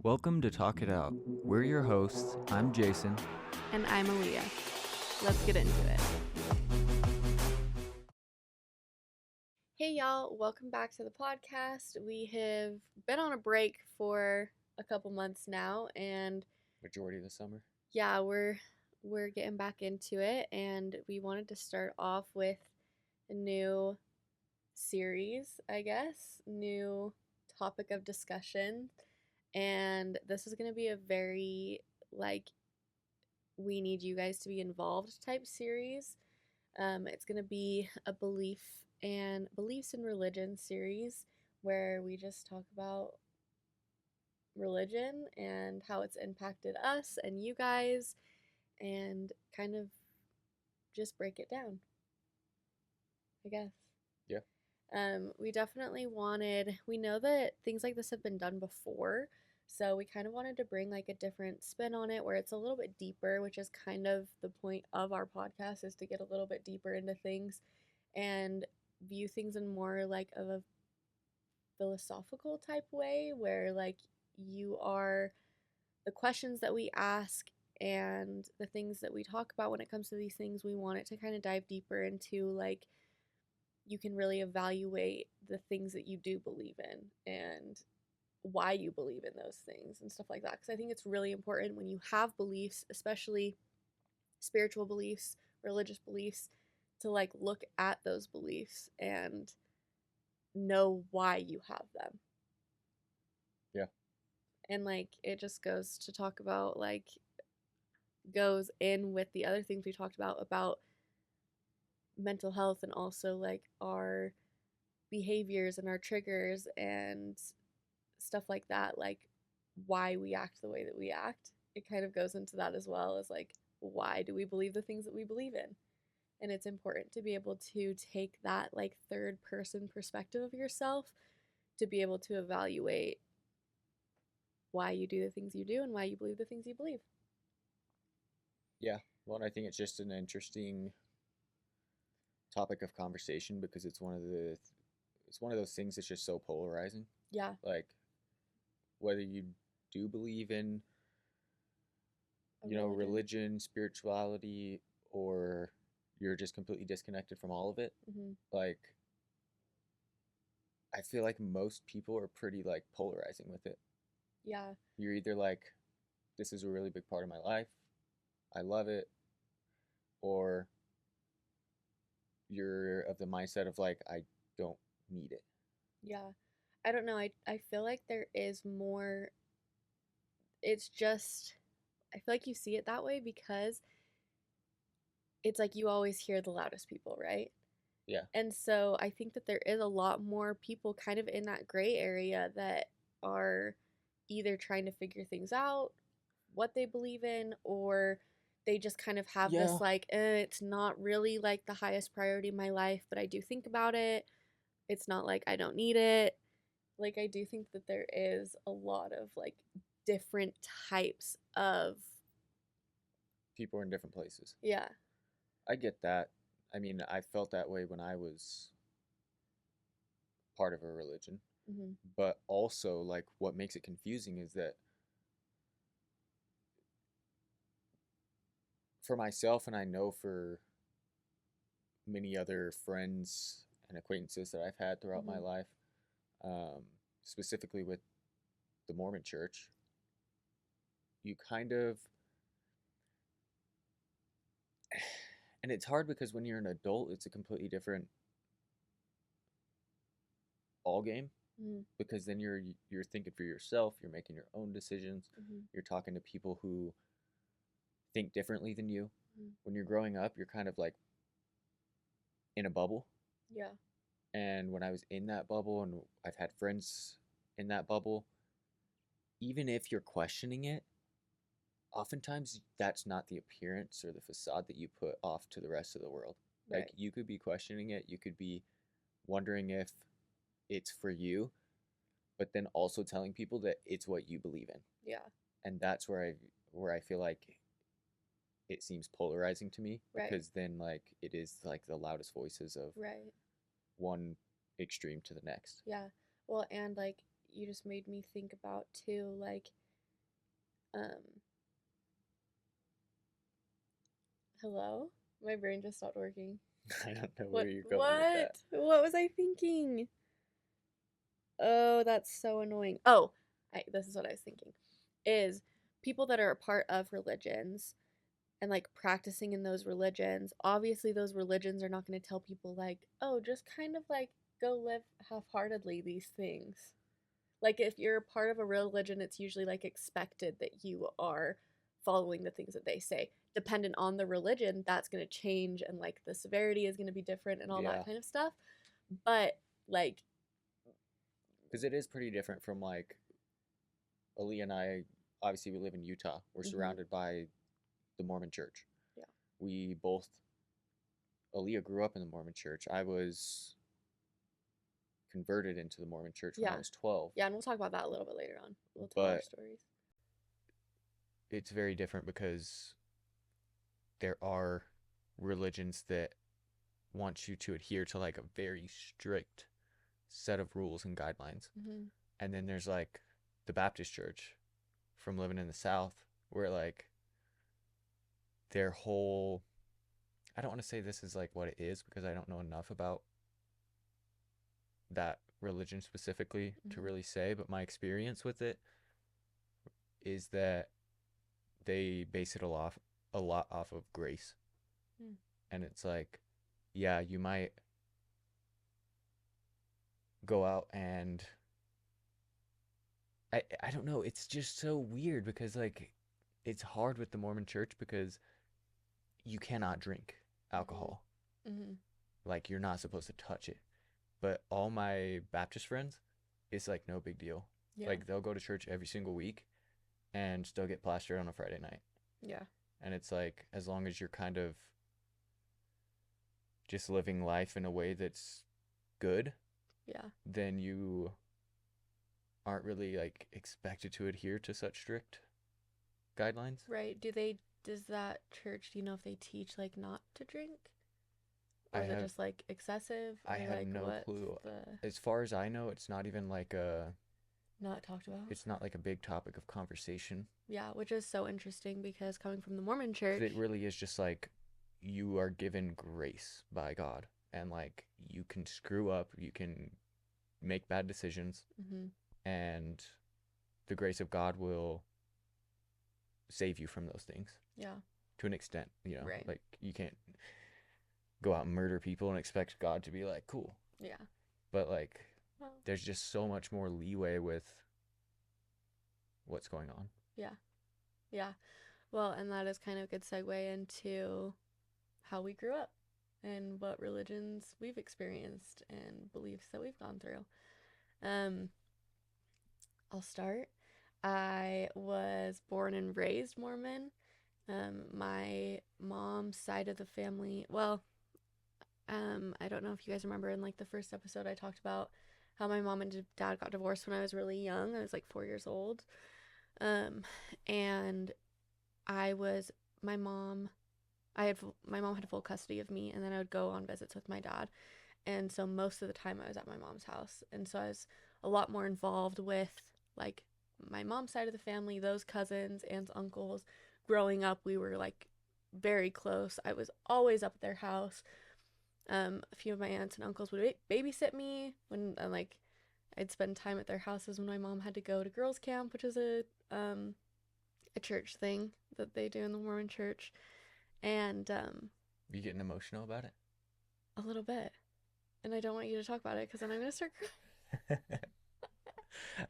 Welcome to Talk It Out. We're your hosts. I'm Jason. And I'm Aaliyah. Let's get into it. Hey y'all, welcome back to the podcast. We have been on a break for a couple months now, and Majority of the summer. yeah, we're getting back into it, and we wanted to start off with a new series, I guess, new topic of discussion. And this is going to be a very we need you guys to be involved type series. It's going to be a beliefs in religion series where we just talk about religion and how it's impacted us and you guys and kind of just break it down, I guess. Yeah. We definitely we know that things like this have been done before, so we kind of wanted to bring like a different spin on it where it's a little bit deeper, which is kind of the point of our podcast, is to get a little bit deeper into things and view things in more like of a philosophical type way where like the questions that we ask and the things that we talk about when it comes to these things, we want it to kind of dive deeper into like you can really evaluate the things that you do believe in and why you believe in those things and stuff like that. Because I think it's really important when you have beliefs, especially spiritual beliefs, religious beliefs, to like look at those beliefs and know why you have them. Yeah. And like it just goes to talk about goes in with the other things we talked about mental health and also like our behaviors and our triggers and stuff like that, like why we act the way that we act. It kind of goes into that as well as like why do we believe the things that we believe in. And it's important to be able to take that like third person perspective of yourself to be able to evaluate why you do the things you do and why you believe the things you believe. Yeah. Well, and I think it's just an interesting topic of conversation because it's one of those things that's just so polarizing. Yeah. Like whether you do believe in religion, spirituality, or you're just completely disconnected from all of it. Mm-hmm. Like I feel like most people are pretty like polarizing with it. Yeah. You're either like, this is a really big part of my life, I love it, or you're of the mindset of like, I don't need it. Yeah. I don't know. I feel like there is more. It's just, I feel like you see it that way because it's like you always hear the loudest people, right? Yeah. And so I think that there is a lot more people kind of in that gray area that are either trying to figure things out, what they believe in, or they just kind of have this like, it's not really like the highest priority in my life, but I do think about it. It's not like I don't need it. Like I do think that there is a lot of like different types of People are in different places. Yeah. I get that. I mean, I felt that way when I was part of a religion. Mm-hmm. But also, like, what makes it confusing is that for myself, and I know for many other friends and acquaintances that I've had throughout my life, specifically with the Mormon church, you kind of, and it's hard because when you're an adult, it's a completely different ball game. Because then you're thinking for yourself, you're making your own decisions, you're talking to people who think differently than you. When you're growing up, you're kind of like in a bubble. Yeah. And when I was in that bubble, and I've had friends in that bubble, even if you're questioning it, oftentimes that's not the appearance or the facade that you put off to the rest of the world. Right. Like you could be questioning it, you could be wondering if it's for you, but then also telling people that it's what you believe in. Yeah. And that's where I feel like it seems polarizing to me, Right. because then like it is like the loudest voices of Right. one extreme to the next. Yeah. Well, and like you just made me think about too, like Um, hello? My brain just stopped working. I don't know What? where you're going with What? that. What was I thinking? Oh, that's so annoying. Oh, this is what I was thinking. Is people that are a part of religions and like practicing in those religions, obviously those religions are not going to tell people like, oh, just kind of like go live half-heartedly these things. Like if you're a part of a religion, it's usually like expected that you are following the things that they say. Dependent on the religion, that's going to change and like the severity is going to be different and all Yeah. that kind of stuff. But like, Because it is pretty different from like Ali and I. Obviously, we live in Utah. We're surrounded by the Mormon Church. Yeah. We both. Aaliyah grew up in the Mormon Church. I was converted into the Mormon Church when I was 12. Yeah, and we'll talk about that a little bit later on. We'll tell our But stories. it's very different because there are religions that want you to adhere to like a very strict set of rules and guidelines. And then there's like the Baptist church from living in the South where like their whole, I don't want to say this is like what it is because I don't know enough about that religion specifically to really say, but my experience with it is that they base it a lot off of grace. And it's like, yeah, you might go out and I don't know, it's just so weird because like it's hard with the Mormon church because you cannot drink alcohol. Like you're not supposed to touch it. But all my Baptist friends, it's like no big deal. Yeah. Like they'll go to church every single week and still get plastered on a Friday night. Yeah. And it's like as long as you're kind of just living life in a way that's good, yeah, then you aren't really like expected to adhere to such strict guidelines. Right. Does that church, do you know if they teach like not to drink? Or is it just like excessive? Or I have like no clue. As far as I know, it's not even like not talked about. It's not like a big topic of conversation. Yeah, which is so interesting because coming from the Mormon church, it really is just like you are given grace by God, and like you can screw up, you can make bad decisions, and the grace of God will save you from those things. Yeah. To an extent, you know, right. Like you can't go out and murder people and expect God to be like, cool. Yeah. But like, there's just so much more leeway with what's going on. Yeah. Yeah. Well, and that is kind of a good segue into how we grew up and what religions we've experienced and beliefs that we've gone through. I'll start. I was born and raised Mormon. My mom's side of the family, well, I don't know if you guys remember in like the first episode I talked about how my mom and dad got divorced when I was really young. I was like 4 years old. And my mom had full custody of me, and then I would go on visits with my dad. And so most of the time I was at my mom's house. And so I was a lot more involved with like my mom's side of the family, those cousins, aunts, uncles. Growing up, we were like very close. I was always up at their house. A few of my aunts and uncles would babysit me when like I'd spend time at their houses when my mom had to go to girls' camp, which is a church thing that they do in the Mormon church. And you getting emotional about it? A little bit. And I don't want you to talk about it because then I'm going to start crying.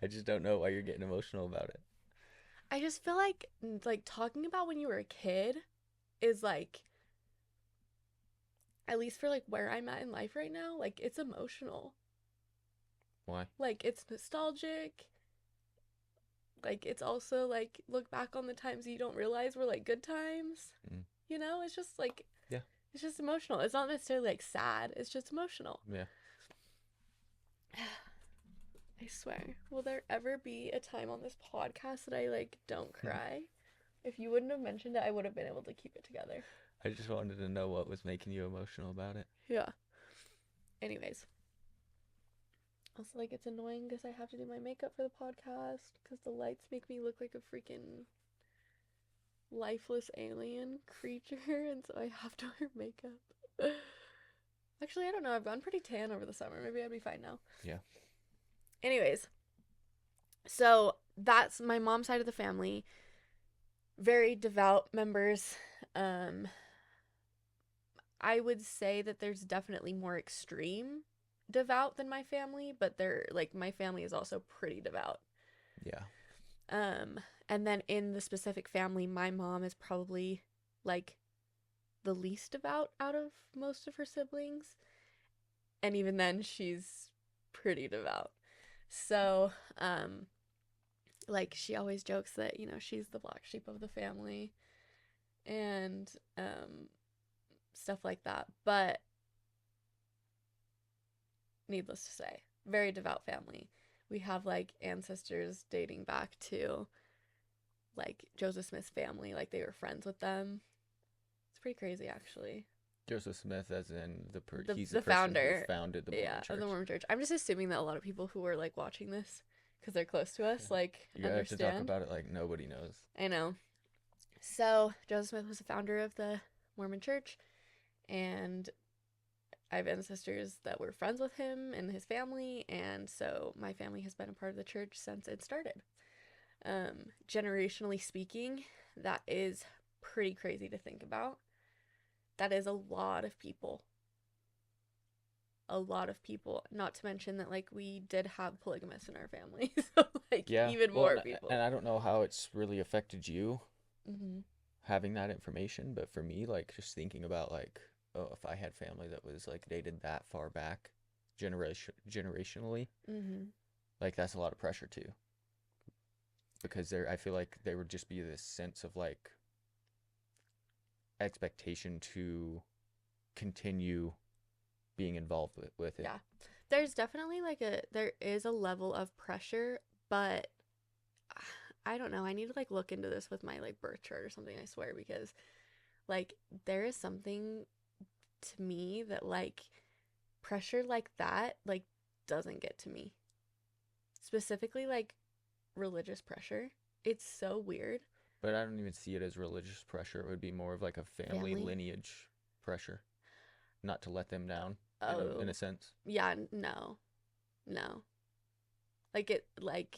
I just don't know why you're getting emotional about it. I just feel like talking about when you were a kid is like, at least for like where I'm at in life right now, like it's emotional. Why? Like it's nostalgic. Like it's also like look back on the times you don't realize were like good times. You know, it's just like, yeah, it's just emotional. It's not necessarily like sad. It's just emotional. Yeah. I swear, will there ever be a time on this podcast that I like don't cry? If you wouldn't have mentioned it, I would have been able to keep it together. I just wanted to know what was making you emotional about it. Yeah. Anyways. Also, like, it's annoying because I have to do my makeup for the podcast because the lights make me look like a freaking lifeless alien creature, and so I have to wear makeup. Actually, I don't know. I've gone pretty tan over the summer. Maybe I'd be fine now. Yeah. Anyways, so that's my mom's side of the family. Very devout members. Um, I would say that there's definitely more extreme devout than my family, but they're like my family is also pretty devout. Yeah. And then in the specific family, my mom is probably like the least devout out of most of her siblings. And even then she's pretty devout. So, like she always jokes that, you know, she's the black sheep of the family and stuff like that. But needless to say, very devout family. We have like ancestors dating back to like Joseph Smith's family, like they were friends with them. It's pretty crazy, actually. Joseph Smith, as in he's The the person founder, who founded the Mormon yeah, Church. of the Mormon Church. I'm just assuming that a lot of people who are like watching this, because they're close to us, Yeah. like You gotta have to talk understand. about it like nobody knows. I know. So Joseph Smith was the founder of the Mormon Church, and I have ancestors that were friends with him and his family, and so my family has been a part of the church since it started. Generationally speaking, that is pretty crazy to think about. That is a lot of people. A lot of people. Not to mention that like we did have polygamists in our family, so like Yeah. even Well, more people. and I don't know how it's really affected you Mm-hmm. having that information, but for me, like just thinking about like, oh, if I had family that was like dated that far back, generationally, Mm-hmm. like that's a lot of pressure too. Because I feel like there would just be this sense of like expectation to continue being involved with it. Yeah. There's definitely like there is a level of pressure, but I don't know. I need to like look into this with my like birth chart or something, I swear, because like there is something to me that like pressure like that like doesn't get to me. Specifically like religious pressure. It's so weird. But I don't even see it as religious pressure. It would be more of like a family Family. lineage pressure, not to let them down in Oh. a sense. Yeah, no. No. Like it like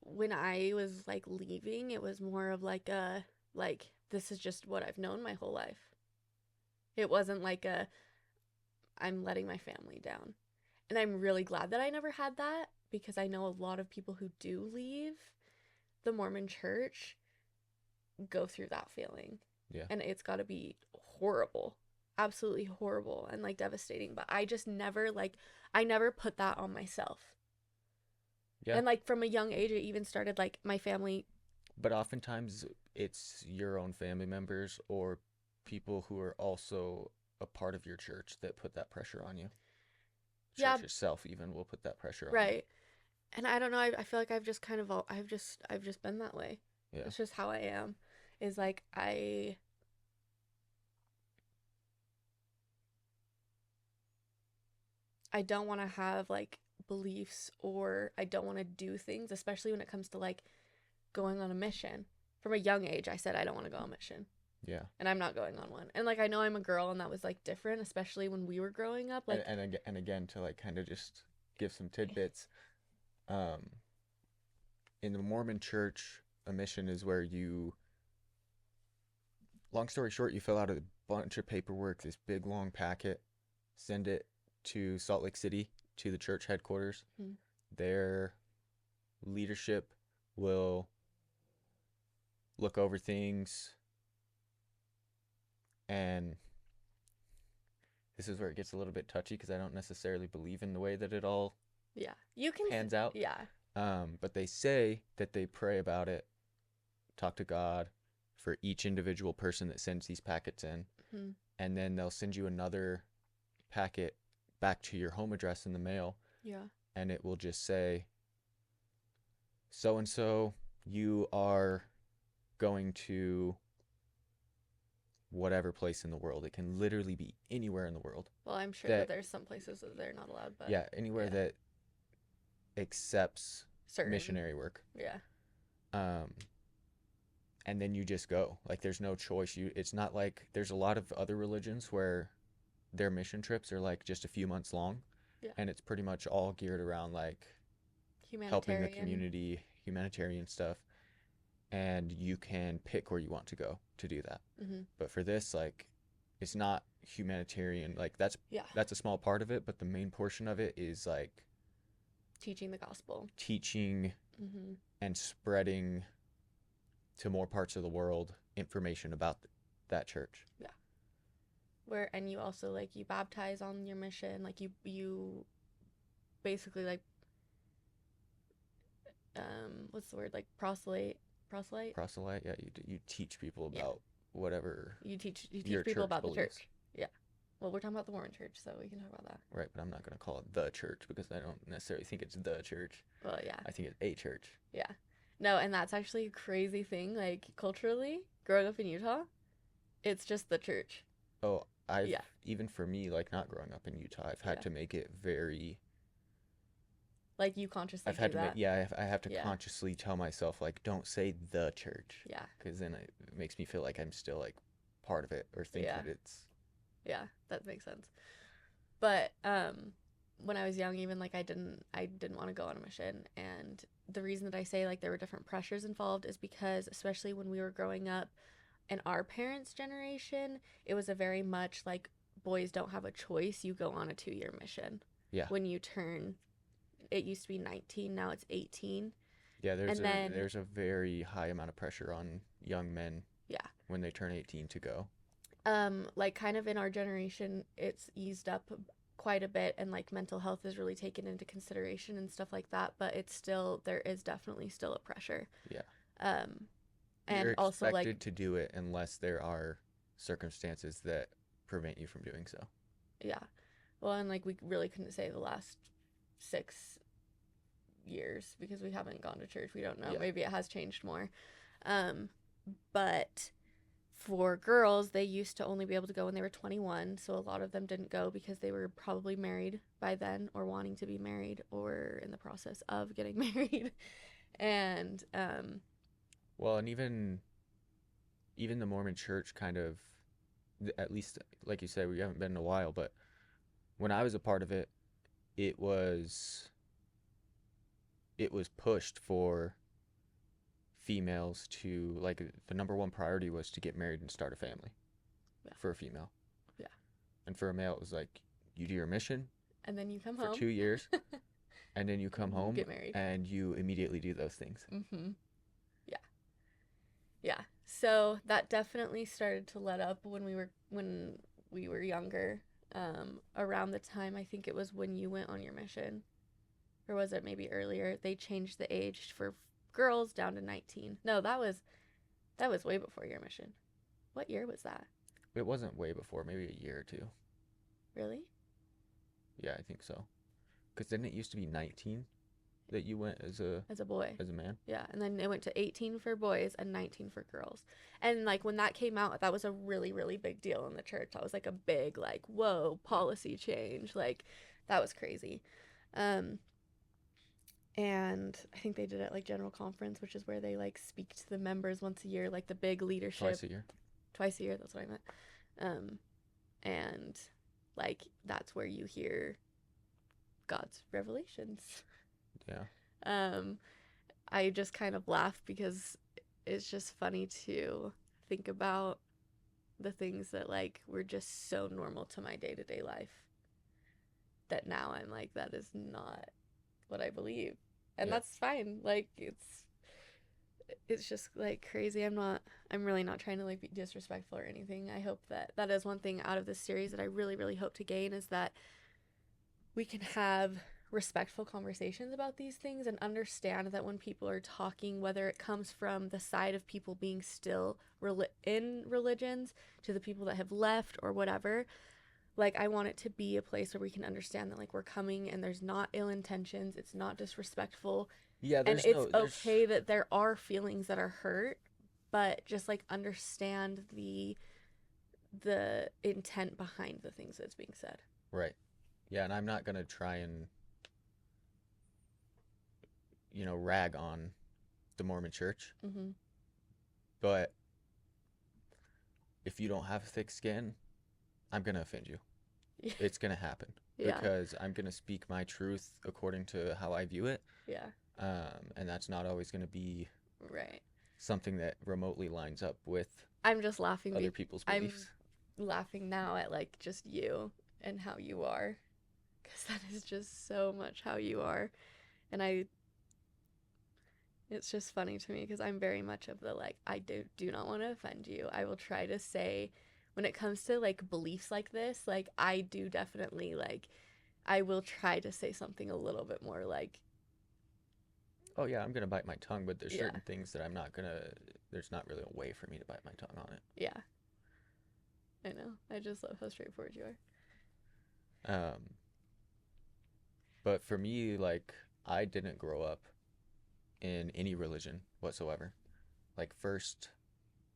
when I was like leaving, it was more of like a like this is just what I've known my whole life. It wasn't like a I'm letting my family down. And I'm really glad that I never had that because I know a lot of people who do leave the Mormon church go through that feeling. Yeah. And it's got to be horrible. Absolutely horrible and like devastating, but I just never like I never put that on myself. Yeah. And like from a young age, it even started like my family. But oftentimes it's your own family members or people who are also a part of your church that put that pressure on you. Yeah. Church itself even will put that pressure on you. Right. And I don't know, I feel like I've just kind of I've just been that way. Yeah. It's just how I am. Is like I don't want to have like beliefs or I don't want to do things, especially when it comes to like going on a mission. From a young age, I said I don't want to go on a mission. Yeah. And I'm not going on one. And like I know I'm a girl and that was like different, especially when we were growing up. Like and again to like kind of just give some tidbits. In the Mormon church, a mission is where you, long story short, you fill out a bunch of paperwork, this big long packet, send it to Salt Lake City, to the church headquarters. Mm-hmm. Their leadership will look over things, and this is where it gets a little bit touchy because I don't necessarily believe in the way that it all you can pans out. Yeah. But they say that they pray about it, talk to God for each individual person that sends these packets in. Mm-hmm. And then they'll send you another packet back to your home address in the mail. Yeah. And it will just say, so and so, you are going to whatever place in the world. It can literally be anywhere in the world. Well, I'm sure that there's some places that they're not allowed, but yeah, anywhere that accepts certain. missionary work. Yeah. Um, and then you just go. Like there's no choice. It's not like there's a lot of other religions where their mission trips are like just a few months long, Yeah. and it's pretty much all geared around like helping the community, humanitarian stuff, and you can pick where you want to go to do that. Mm-hmm. But for this, like, it's not humanitarian. Like Yeah. that's a small part of it, but the main portion of it is like teaching the gospel, teaching mm-hmm. and spreading to more parts of the world information about that church. Yeah. And you also like you baptize on your mission, like you basically like what's the word, like proselyte. Yeah, you teach people about whatever you teach people about believes. The church. Yeah. Well, we're talking about the Mormon church, so we can talk about that. Right, but I'm not going to call it the church because I don't necessarily think it's the church. Well, yeah. I think it's a church. Yeah. No, and that's actually a crazy thing. Like, culturally, growing up in Utah, it's just the church. Oh, even for me, like, not growing up in Utah, I've had to make it very... Like, you consciously do that? I have to consciously tell myself, like, don't say the church. Yeah. Because then it makes me feel like I'm still, like, part of it or think that it's... Yeah, that makes sense. But, when I was young, even, like, I didn't want to go on a mission, and the reason that I say, like, there were different pressures involved is because, especially when we were growing up in our parents' generation, it was a very much, like, boys don't have a choice, you go on a 2-year mission. Yeah. When you turn, it used to be 19, now it's 18. Yeah, there's a very high amount of pressure on young men. Yeah. When they turn 18 to go. Like, kind of in our generation, it's eased up quite a bit, and like mental health is really taken into consideration and stuff like that, but there is definitely still a pressure. Yeah. And you're also expected to do it unless there are circumstances that prevent you from doing so. Yeah. Well, and like we really couldn't say the last 6 years because we haven't gone to church. We don't know. Yeah. Maybe it has changed more. But for girls, they used to only be able to go when they were 21, so a lot of them didn't go because they were probably married by then or wanting to be married or in the process of getting married. And well, and even the Mormon church kind of, at least like you said, we haven't been in a while, but when I was a part of it, it was pushed for females to, like, the number one priority was to get married and start a family. Yeah. For a female. Yeah. And for a male, it was like, you do your mission. And then you come home. For 2 years. And then you come home. Get married. And you immediately do those things. Mm-hmm. Yeah. Yeah. So that definitely started to let up when we were younger. Around the time, I think it was when you went on your mission. Or was it maybe earlier? They changed the age for girls down to 19. No, that was way before your mission. What year was that? It wasn't way before, maybe a year or two. Really? Yeah, I think so. Because didn't it used to be 19 that you went as a boy, as a man? Yeah, and then it went to 18 for boys and 19 for girls. And like when that came out, that was a really, really big deal in the church. That was like a big, like, whoa, policy change. Like, that was crazy. And I think they did it like general conference, which is where they like speak to the members once a year, like the big leadership. Twice a year, that's what I meant. And like that's where you hear God's revelations. Yeah. I just kind of laugh because it's just funny to think about the things that like were just so normal to my day-to-day life that now I'm like, that is not what I believe, and that's fine. Like it's just like crazy. I'm really not trying to like be disrespectful or anything. I hope that is one thing out of this series that I really, really hope to gain, is that we can have respectful conversations about these things and understand that when people are talking, whether it comes from the side of people being still in religions to the people that have left or whatever, like, I want it to be a place where we can understand that, like, we're coming and there's not ill intentions. It's not disrespectful. Yeah, and it's okay that there are feelings that are hurt, but just, like, understand the intent behind the things that's being said. Right. Yeah, and I'm not going to try and, rag on the Mormon church, Mm-hmm. but if you don't have thick skin, I'm going to offend you. It's going to happen Yeah. because I'm going to speak my truth according to how I view it. Yeah. And that's not always going to be Right. something that remotely lines up with I'm just laughing. other people's I'm beliefs. laughing now at like just you and how you are, because that is just so much how you are, and it's just funny to me because I'm very much of the like I do not want to offend you. I will try to say when it comes to like beliefs like this, like I do definitely like I will try to say something a little bit more like Oh yeah, I'm gonna bite my tongue, but there's yeah, certain things that I'm not gonna. There's not really a way for me to bite my tongue on it. yeah. I know. I just love how straightforward you are. Um, but for me, like I didn't grow up in any religion whatsoever. Like first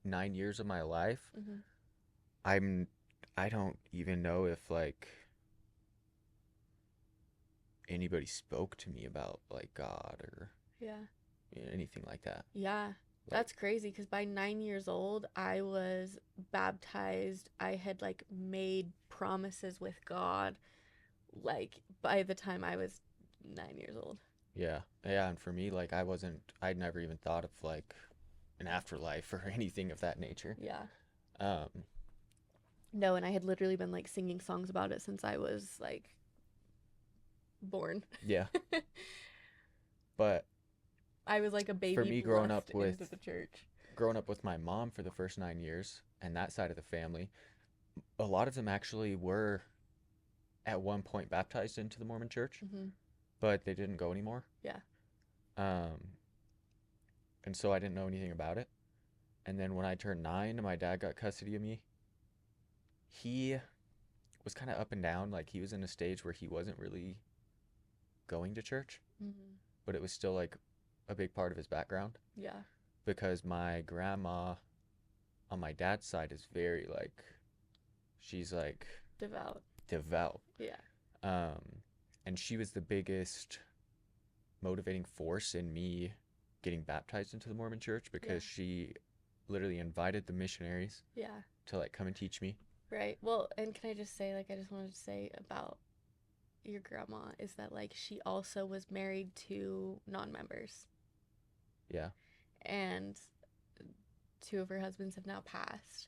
9 years of my life, Mm-hmm. I'm. I don't even know if like anybody spoke to me about like God or Yeah. anything like that. Yeah. Like That's crazy because by 9 years old, I was baptized. I had like made promises with God, like by the time I was 9 years old. yeah, yeah, and for me, like I'd never even thought of like an afterlife or anything of that nature. Yeah. Um, No, and I had literally been like singing songs about it since I was like born. yeah, but I was like a for baby me, blessed into the church. growing up with my mom for the first 9 years and that side of the family, a lot of them actually were at one point baptized into the Mormon church, Mm-hmm. but they didn't go anymore. Yeah. Um, and so I didn't know anything about it. And then when I turned 9, my dad got custody of me. He was kind of up and down. Like he was in a stage where he wasn't really going to church, Mm-hmm. but it was still like a big part of his background Yeah. because my grandma on my dad's side is very like she's like Devout. devout. Yeah. Um, and she was the biggest motivating force in me getting baptized into the Mormon church Yeah. because she literally invited the missionaries Yeah. to like come and teach me. Right. Well, and can I just say, like, I just wanted to say about your grandma is that, like, she also was married to non members. Yeah. And two of her husbands have now passed.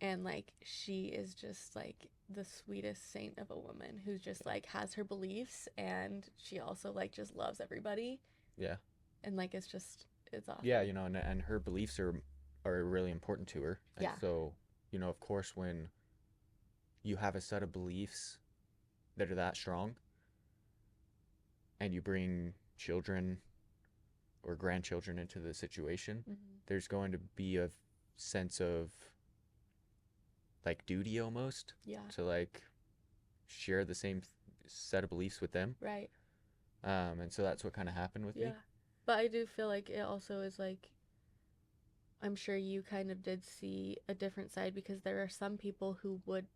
And, like, she is just, like, the sweetest saint of a woman who's just, like, has her beliefs and she also, like, just loves everybody. Yeah. And, like, it's awesome. Yeah, and her beliefs are really important to her. And Yeah. so, of course when you have a set of beliefs that are that strong and you bring children or grandchildren into the situation, Mm-hmm. there's going to be a sense of like duty almost Yeah. to like share the same set of beliefs with them. Right. And so that's what kind of happened with me. But I do feel like it also is like I'm sure you kind of did see a different side because there are some people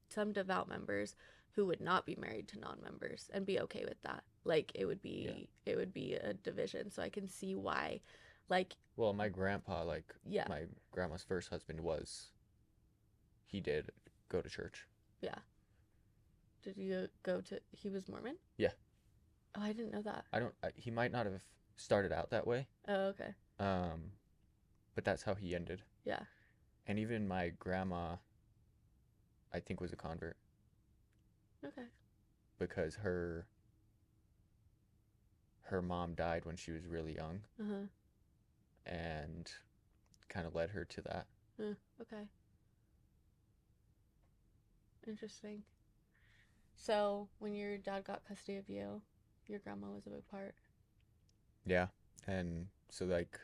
some devout members who would not be married to non-members and be okay with that. Like Yeah. it would be a division. So I can see why, like, Well, my grandpa, like yeah, my grandma's first husband he did go to church. yeah. Did you go to? He was Mormon. Yeah. Oh, I didn't know that. He might not have started out that way. Oh, okay. Um, but that's how he ended. Yeah. And even my grandma, I think, was a convert Okay. because her mom died when she was really young Uh-huh. and kind of led her to that. Okay. Interesting. So when your dad got custody of you, your grandma was a big part. Yeah. And so like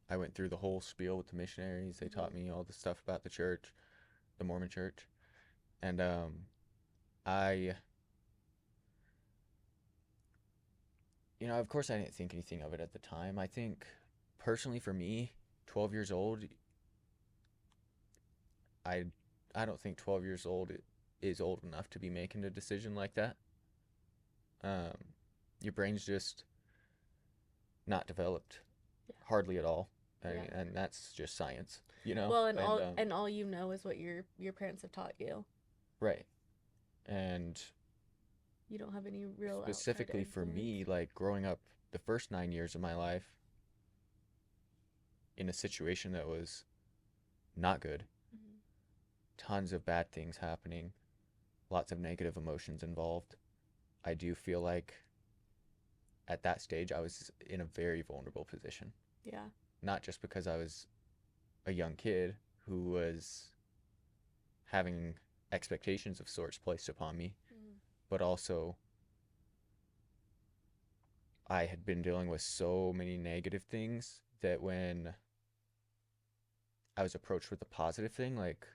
I went through the whole spiel with the missionaries. They Mm-hmm. taught me all the stuff about the church, the Mormon church. And I of course I didn't think anything of it at the time. I think personally for me, 12 years old, I I don't think 12 years old is old enough to be making a decision like that. Um, your brain's just not developed Yeah. hardly at all. Yeah. And that's just science, you know? Well, and all you know is what your parents have taught you. Right. And you don't have any real outside specifically for influence. me, like growing up the first 9 years of my life in a situation that was not good, tons of bad things happening, lots of negative emotions involved. I do feel like at that stage I was in a very vulnerable position. Yeah. Not just because I was a young kid who was having expectations of sorts placed upon me, but also I had been dealing with so many negative things that when I was approached with a positive thing, like,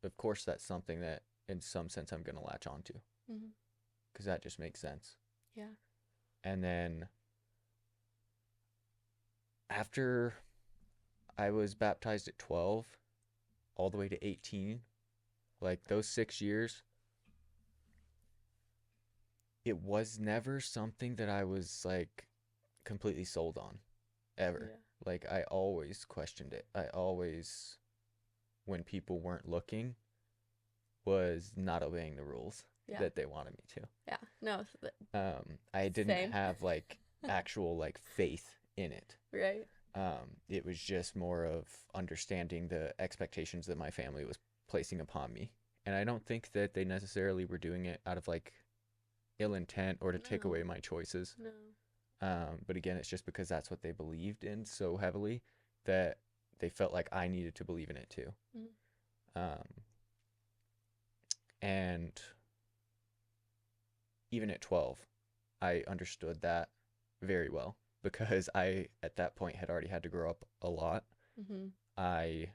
of course, that's something that in some sense I'm going to latch onto because that just makes sense. Yeah. And then after I was baptized at 12 all the way to 18, like those 6 years, it was never something that I was like completely sold on ever. Yeah. Like I always questioned it. I always, when people weren't looking, was not obeying the rules that they wanted me to. Yeah. No. I didn't Same. have like actual like faith in it. Right. It was just more of understanding the expectations that my family was placing upon me. And I don't think that they necessarily were doing it out of like ill intent or to take away my choices. No. But again, it's just because that's what they believed in so heavily that they felt like I needed to believe in it too. And even at 12, I understood that very well because I, at that point, had already had to grow up a lot. I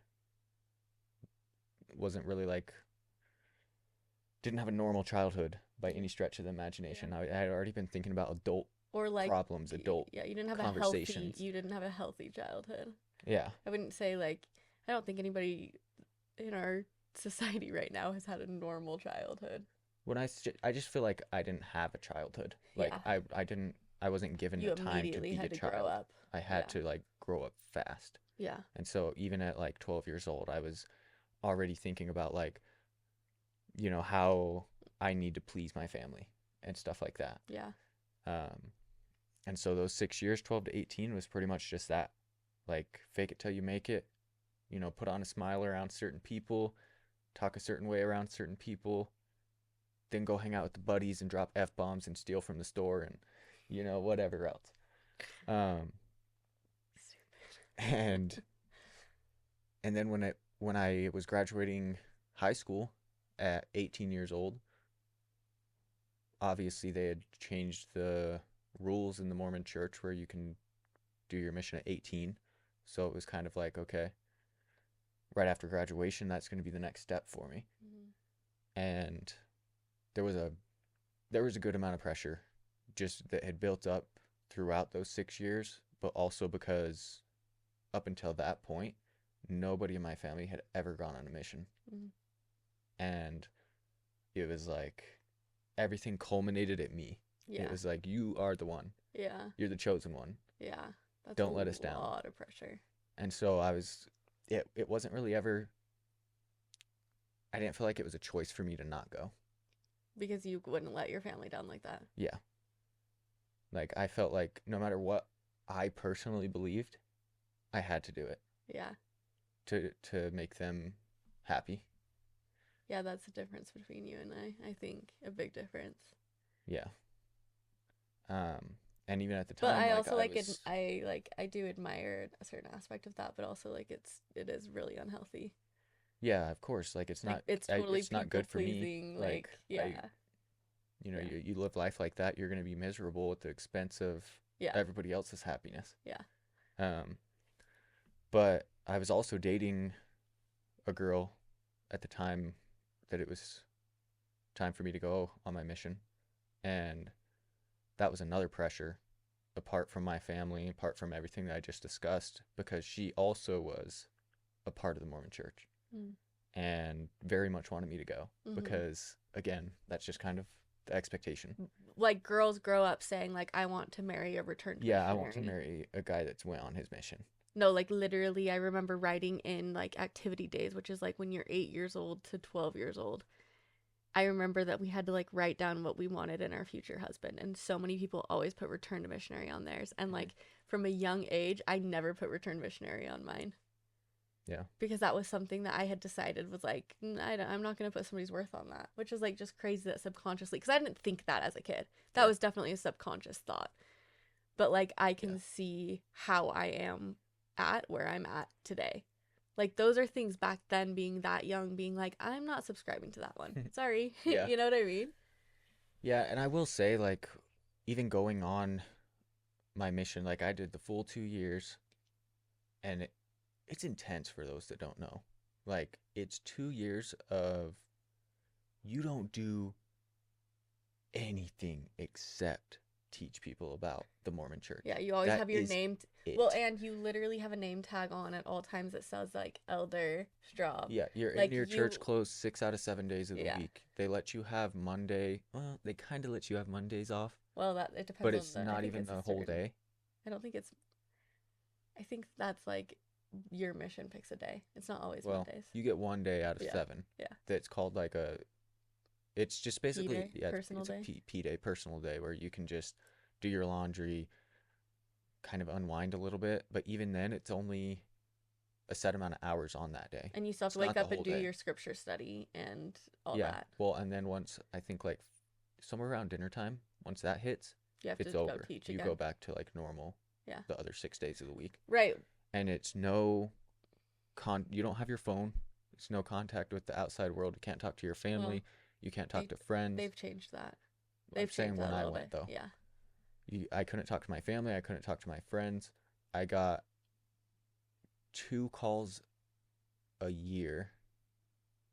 wasn't really like, didn't have a normal childhood by any stretch of the imagination. I had already been thinking about adult problems, adult you didn't have conversations. You didn't have a healthy childhood. Yeah. I wouldn't say like, I don't think anybody in our society right now has had a normal childhood. When I just feel like I didn't have a childhood. Like I wasn't given the time to be a child. Grow up. I had to like grow up fast. Yeah. And so even at like 12 years old, I was already thinking about like, you know, how I need to please my family and stuff like that. Yeah. And so those 6 years, 12 to 18, was pretty much just that. Like, fake it till you make it, you know, put on a smile around certain people, talk a certain way around certain people, then go hang out with the buddies and drop F-bombs and steal from the store and, you know, whatever else. And then when I was graduating high school at 18 years old, obviously they had changed the rules in the Mormon church where you can do your mission at 18. So it was kind of like, okay, right after graduation, that's going to be the next step for me. And there was a good amount of pressure just that had built up throughout those 6 years, but also because up until that point, nobody in my family had ever gone on a mission. And it was like everything culminated at me. Yeah. It was like, you are the one. Yeah. You're the chosen one. Yeah. Don't let us down. A lot of pressure. And so it wasn't really ever, I didn't feel like it was a choice for me to not go. Because you wouldn't let your family down like that. Yeah. Like I felt like no matter what I personally believed, I had to do it. Yeah. To make them happy. Yeah, that's the difference between you and I think a big difference. Yeah. And even at the time, but I also I do admire a certain aspect of that, but also like it is really unhealthy. Yeah, of course. Like it's not it's not good for me. Like yeah. You live life like that, you're gonna be miserable at the expense of everybody else's happiness. Yeah. But I was also dating a girl at the time that it was time for me to go on my mission, and that was another pressure apart from my family, apart from everything that I just discussed, because she also was a part of the Mormon church and very much wanted me to go because, again, that's just kind of the expectation. Like girls grow up saying like I want to marry a returned Yeah, I want to missionary. marry a guy that's went on his mission. No, like literally I remember writing in like activity days, which is like when you're 8 years old to 12 years old. I remember that we had to like write down what we wanted in our future husband, and so many people always put return to missionary on theirs. And like from a young age, I never put return missionary on mine. Yeah. Because that was something that I had decided was like, I'm not going to put somebody's worth on that, which is like just crazy that subconsciously, because I didn't think that as a kid. That was definitely a subconscious thought. But like I can see how I am at where I'm at today. Like those are things back then, being that young, being like, I'm not subscribing to that one. Sorry. Yeah. You know what I mean? Yeah, and I will say, like, even going on my mission, like, I did the full 2 years, and it's intense for those that don't know. Like, it's 2 years of you don't do anything except teach people about the Mormon church. Yeah, you always That have your is name. it. Well, and you literally have a name tag on at all times that says like Elder Straub. Yeah, you're Like in your church close 6 out of 7 days of the Yeah. week. They let you have Monday. Well, they kind of let you have Mondays off, Well, that it depends but on it's the. I not think even it's a the whole certain. day. I don't think it's. I think that's like your mission picks a day. It's not always Well, Mondays. you get 1 day out of Yeah. 7. Yeah. That's called like a. It's just basically P-day, personal it's a day. P day, personal day, where you can just do your laundry, kind of unwind a little bit. But even then, it's only a set amount of hours on that day. And you still have It's to wake not the up and whole do day. your scripture study and all Yeah. that. Well, and then once I think like somewhere around dinner time, once that hits, You have it's to go over. teach You again. go back to like normal. Yeah. The other 6 days of the week. Right. And it's no you don't have your phone. It's no contact with the outside world. You can't talk to your family. Well, You can't talk to friends. They've changed that. I'm They've saying changed when that a I little went bit. though. Yeah. I couldn't talk to my family. I couldn't talk to my friends. I got 2 calls a year.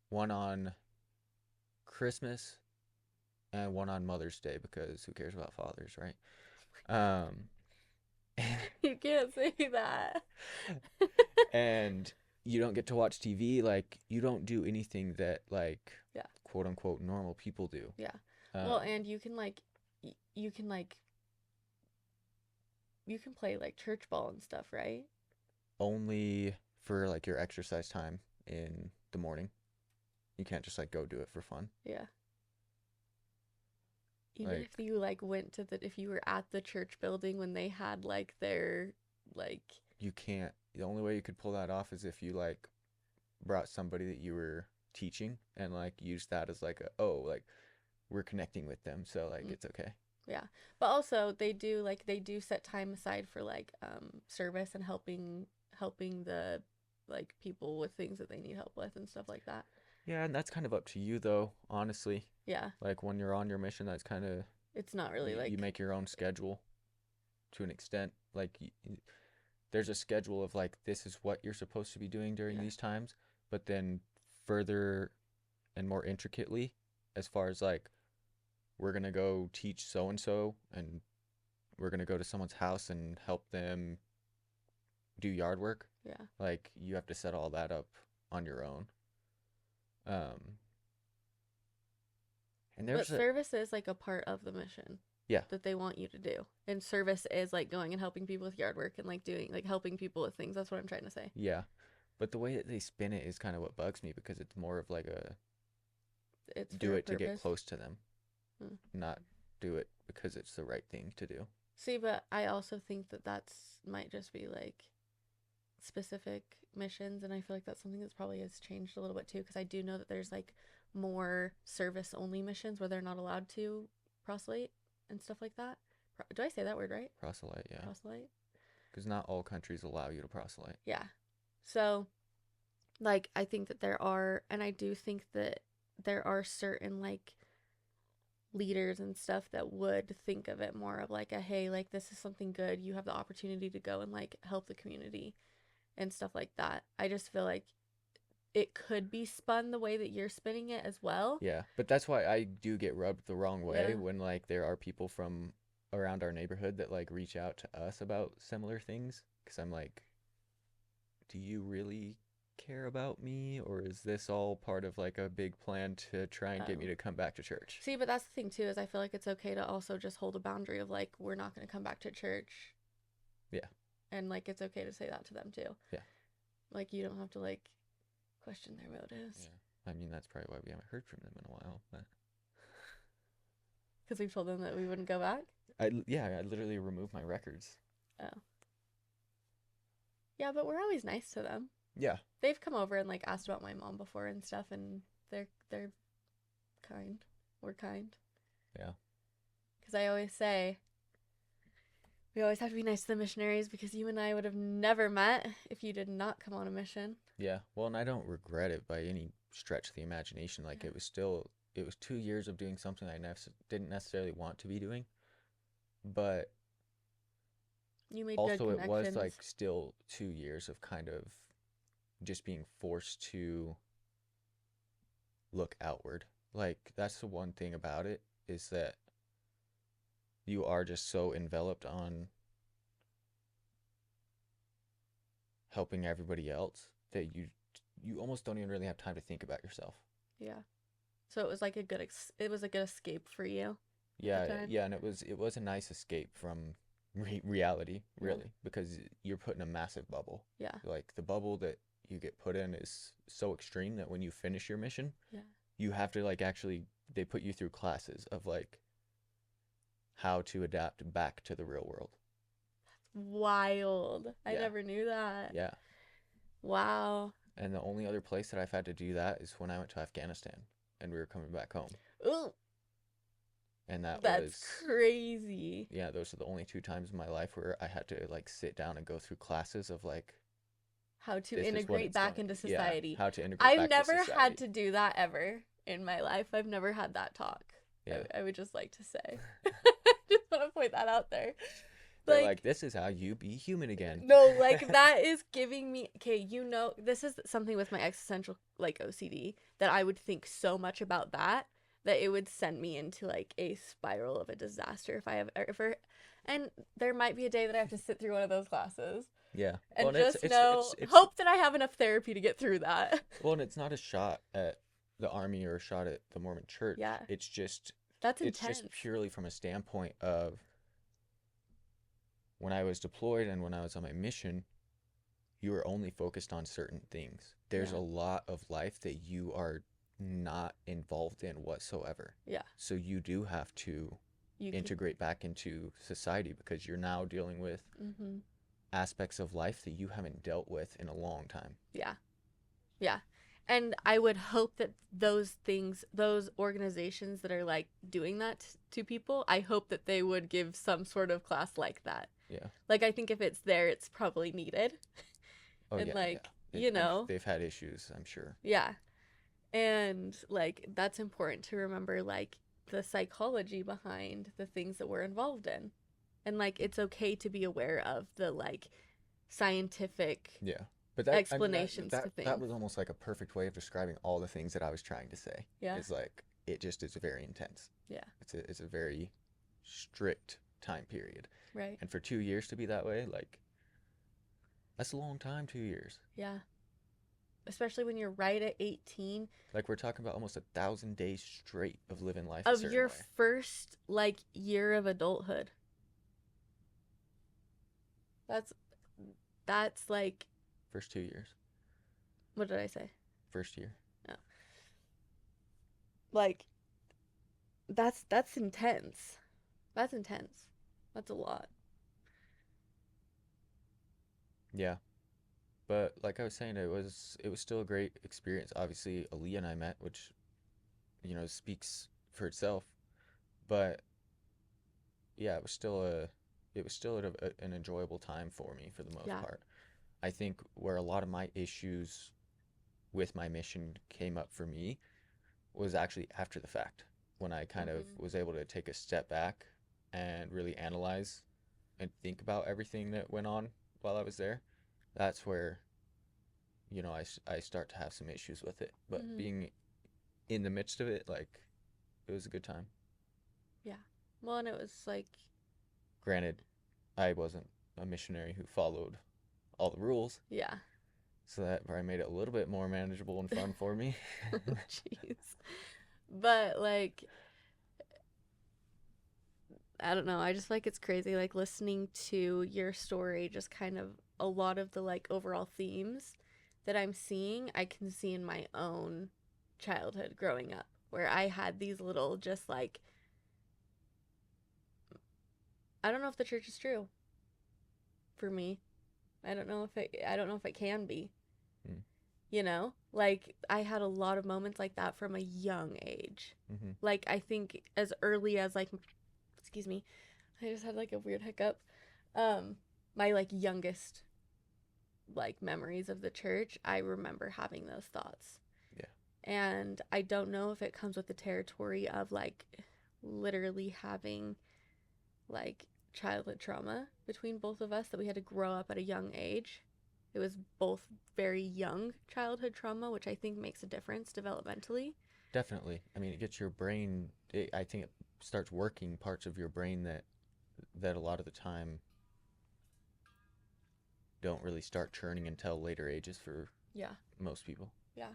One on Christmas and one on Mother's Day, because who cares about fathers, right? Um You can't say that. and you don't get to watch TV. Like, you don't do anything that like Yeah. quote unquote normal people do. Yeah. Well, and you can like you can like you can play like church ball and stuff, right? Only for like your exercise time in the morning. You can't just like go do it for fun. Yeah. Even Like, if you like went to the if you were at the church building when they had like their like you can't. The only way you could pull that off is if you like brought somebody that you were teaching and like used that as like like we're connecting with them, so like it's okay. Yeah. But also they do set time aside for like service and helping the like people with things that they need help with and stuff like that. Yeah, and that's kind of up to you though, honestly. Yeah. Like when you're on your mission, that's kind of It's not really like you make your own schedule to an extent. Like there's a schedule of like this is what you're supposed to be doing during these times, but then further and more intricately, as far as like we're gonna go teach so and so, and we're gonna go to someone's house and help them do yard work. Yeah. Like you have to set all that up on your own. And But service is like a part of the mission. Yeah. That they want you to do. And service is like going and helping people with yard work and like doing like helping people with things. That's what I'm trying to say. Yeah. But the way that they spin it is kind of what bugs me, because it's more of like it's do it to get close to them. Not do it because it's the right thing to do. See, but I also think that that's might just be like specific missions, and I feel like that's something that's probably has changed a little bit too, because I do know that there's like more service only missions where they're not allowed to proselyte and stuff like that. Do I say that word right? Proselyte, yeah. Proselyte? Because not all countries allow you to proselyte. Yeah. So, like, I think that there are, and I do think that there are certain, like, leaders and stuff that would think of it more of like a, hey, like, this is something good. You have the opportunity to go and, like, help the community and stuff like that. I just feel like it could be spun the way that you're spinning it as well. Yeah, but that's why I do get rubbed the wrong way Yeah. when like there are people from around our neighborhood that like reach out to us about similar things, because I'm like, do you really care about me, or is this all part of like a big plan to try and get me to come back to church? See, but that's the thing too, is I feel like it's okay to also just hold a boundary of like, we're not going to come back to church. Yeah. And like, it's okay to say that to them too. Yeah. Like, you don't have to like question their motives. Yeah. I mean, that's probably why we haven't heard from them in a while. But because we've told them that we wouldn't go back. I literally removed my records. Oh. Yeah, but we're always nice to them. Yeah. They've come over and like asked about my mom before and stuff, and they're kind. We're kind. Yeah. Because I always say, we always have to be nice to the missionaries, because you and I would have never met if you did not come on a mission. Yeah. Well, and I don't regret it by any stretch of the imagination. Like, it was 2 years of doing something I didn't necessarily want to be doing, but you made also good it was like still 2 years of kind of just being forced to look outward. Like, that's the one thing about it, is that you are just so enveloped on helping everybody else that you almost don't even really have time to think about yourself. Yeah. So it was like a good escape for you. Yeah, yeah, and it was a nice escape from reality, really, because you're put in a massive bubble. Yeah. Like, the bubble that you get put in is so extreme that when you finish your mission, you have to like actually, they put you through classes of like how to adapt back to the real world. That's wild. I never knew that. Yeah. Wow. And the only other place that I've had to do that is when I went to Afghanistan and we were coming back home. Ooh. And that's crazy. Yeah, those are the only 2 times in my life where I had to like sit down and go through classes of like how to integrate back into society. Yeah, how to integrate back I've to never society. had to do that ever in my life. I've never had that talk. Yeah. I would just like to say. Just want to point that out there. They're like, this is how you be human again. No, like, that is giving me, okay, this is something with my existential like OCD, that I would think so much about that it would send me into like a spiral of a disaster if I have ever, and there might be a day that I have to sit through one of those classes. Yeah. And well, it's hope that I have enough therapy to get through that. Well, and it's not a shot at the army or a shot at the Mormon church. Yeah. It's just, that's intense. It's just purely from a standpoint of when I was deployed and when I was on my mission, you are only focused on certain things. There's a lot of life that you are not involved in whatsoever. Yeah. So you do have to integrate back into society, because you're now dealing with aspects of life that you haven't dealt with in a long time. Yeah. Yeah. And I would hope that those organizations that are like doing that to people, I hope that they would give some sort of class like that. Yeah. Like, I think if it's there, it's probably needed. Oh, and yeah. They've had issues, I'm sure. Yeah. And like, that's important to remember, like, the psychology behind the things that we're involved in. And like, it's okay to be aware of the like scientific but explanations to things. That was almost like a perfect way of describing all the things that I was trying to say. Yeah. It's like, it just is very intense. Yeah. It's a very strict time period. Right. And for 2 years to be that way, like, that's a long time, 2 years. Yeah. Especially when you're right at 18. Like, we're talking about almost 1,000 days straight of living life of your first like year of adulthood. That's like first 2 years. What did I say? First year. No. Like, that's intense. That's intense. That's a lot. Yeah. But like I was saying, it was still a great experience. Obviously, Aaliyah and I met, which, speaks for itself. But yeah, it was still an enjoyable time for me for the most part. I think where a lot of my issues with my mission came up for me was actually after the fact, when I kind of was able to take a step back and really analyze and think about everything that went on while I was there. That's where, I start to have some issues with it. But being in the midst of it, like, it was a good time. Yeah. Well, and it was like... Granted, I wasn't a missionary who followed all the rules. Yeah. So that probably made it a little bit more manageable and fun for me. Jeez. But like, I don't know. I just like it's crazy. Like listening to your story, just kind of a lot of the like overall themes that I'm seeing, I can see in my own childhood growing up, where I had these little, just like, I don't know if the church is true for me. I don't know if it can be. Mm. You know, like I had a lot of moments like that from a young age. Mm-hmm. Like I think as early as like, excuse me, I just had like a weird hiccup. My like youngest like memories of the church, I remember having those thoughts. Yeah. And I don't know if it comes with the territory of like literally having like childhood trauma between both of us, that we had to grow up at a young age. It was both very young childhood trauma, which I think makes a difference developmentally. Definitely. I mean, it gets your brain. I think it starts working parts of your brain that a lot of the time don't really start churning until later ages for Yeah. most people. Yeah.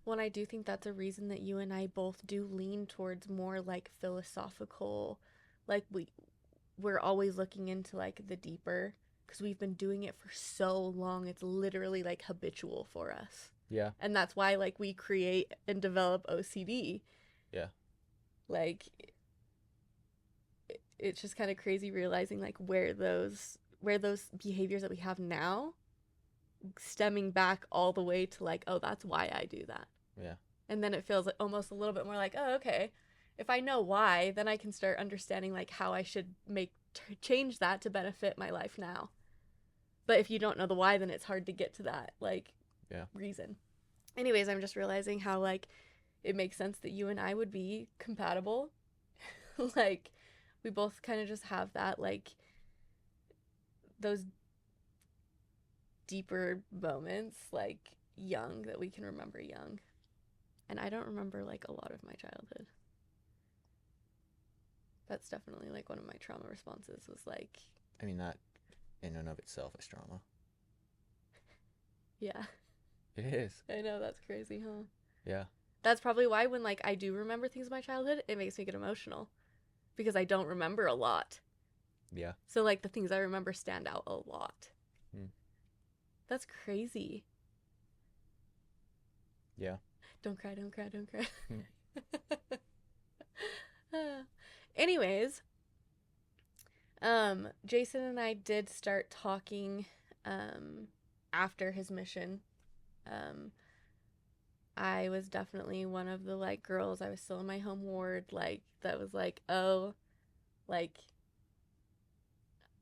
Well, I do think that's a reason that you and I both do lean towards more like philosophical, like we're always looking into like the deeper, because we've been doing it for so long. It's literally like habitual for us. Yeah. And that's why like we create and develop OCD. Yeah. Like it's just kind of crazy realizing like where those behaviors that we have now stemming back all the way to like, oh, that's why I do that. Yeah. And then it feels like almost a little bit more like, oh, okay, if I know why, then I can start understanding like how I should change that to benefit my life now. But if you don't know the why, then it's hard to get to that like reason. Anyways, I'm just realizing how like it makes sense that you and I would be compatible. Like we both kind of just have that like those deeper moments like young, that we can remember young. And I don't remember like a lot of my childhood. That's definitely like one of my trauma responses was like, I mean, that in and of itself is trauma. yeah. It is. I know, that's crazy, huh? Yeah. That's probably why when like I do remember things of my childhood, it makes me get emotional, because I don't remember a lot. Yeah. So like the things I remember stand out a lot. Mm. That's crazy. Yeah. Don't cry, don't cry, don't cry. Anyways, Jason and I did start talking after his mission. I was definitely one of the like girls. I was still in my home ward, like that was like, oh, like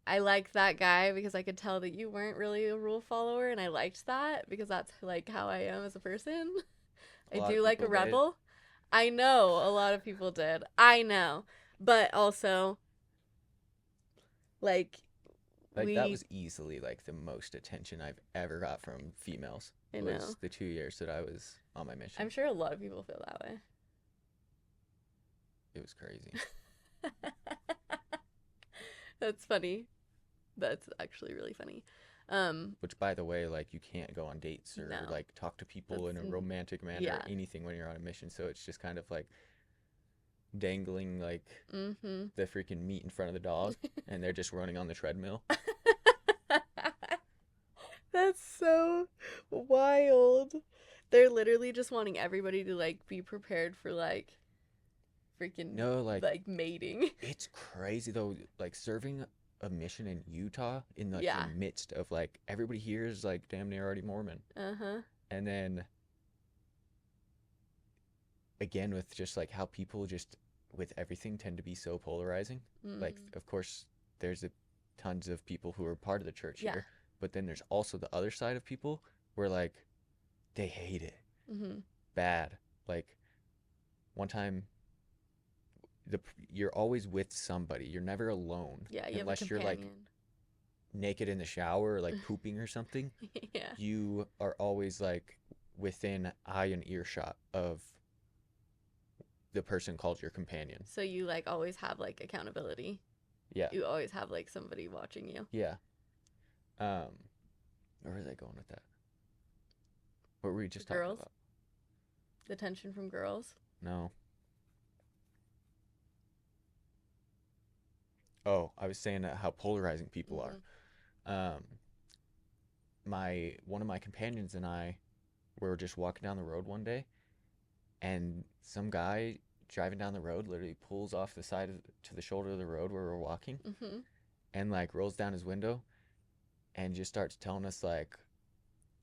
I liked that guy because I could tell that you weren't really a rule follower, and I liked that because that's like how I am as a person. I do like a rebel. Did. I know a lot of people did. I know. But also like that was easily like the most attention I've ever got from females. I know. Was the 2 years that I was on my mission. I'm sure a lot of people feel that way. It was crazy. That's funny. That's actually really funny. Which, by the way, like you can't go on dates or like talk to people in a romantic manner or anything when you're on a mission. So it's just kind of like dangling like the freaking meat in front of the dog, and they're just running on the treadmill. That's so wild. They're literally just wanting everybody to like be prepared for like freaking like mating. It's crazy though, like serving a mission in Utah in like the midst of like everybody here is like damn near already Mormon. And then again with just like how people just with everything tend to be so polarizing. Like of course there's tons of people who are part of the church here, but then there's also the other side of people where like they hate it bad. Like one time you're always with somebody. You're never alone. Yeah, you unless have a you're like naked in the shower or like pooping or something. Yeah. You are always like within eye and earshot of the person called your companion. So you like always have like accountability. Yeah. You always have like somebody watching you. Yeah. Where was I going with that? What were we The just talking girls, about? the tension from girls. No. Oh, I was saying how polarizing people are. Mm-hmm. Um, my one of my companions and I were just walking down the road one day, and some guy driving down the road literally pulls off the side of, to the shoulder of the road where we're walking, Mm-hmm. and like rolls down his window and just starts telling us like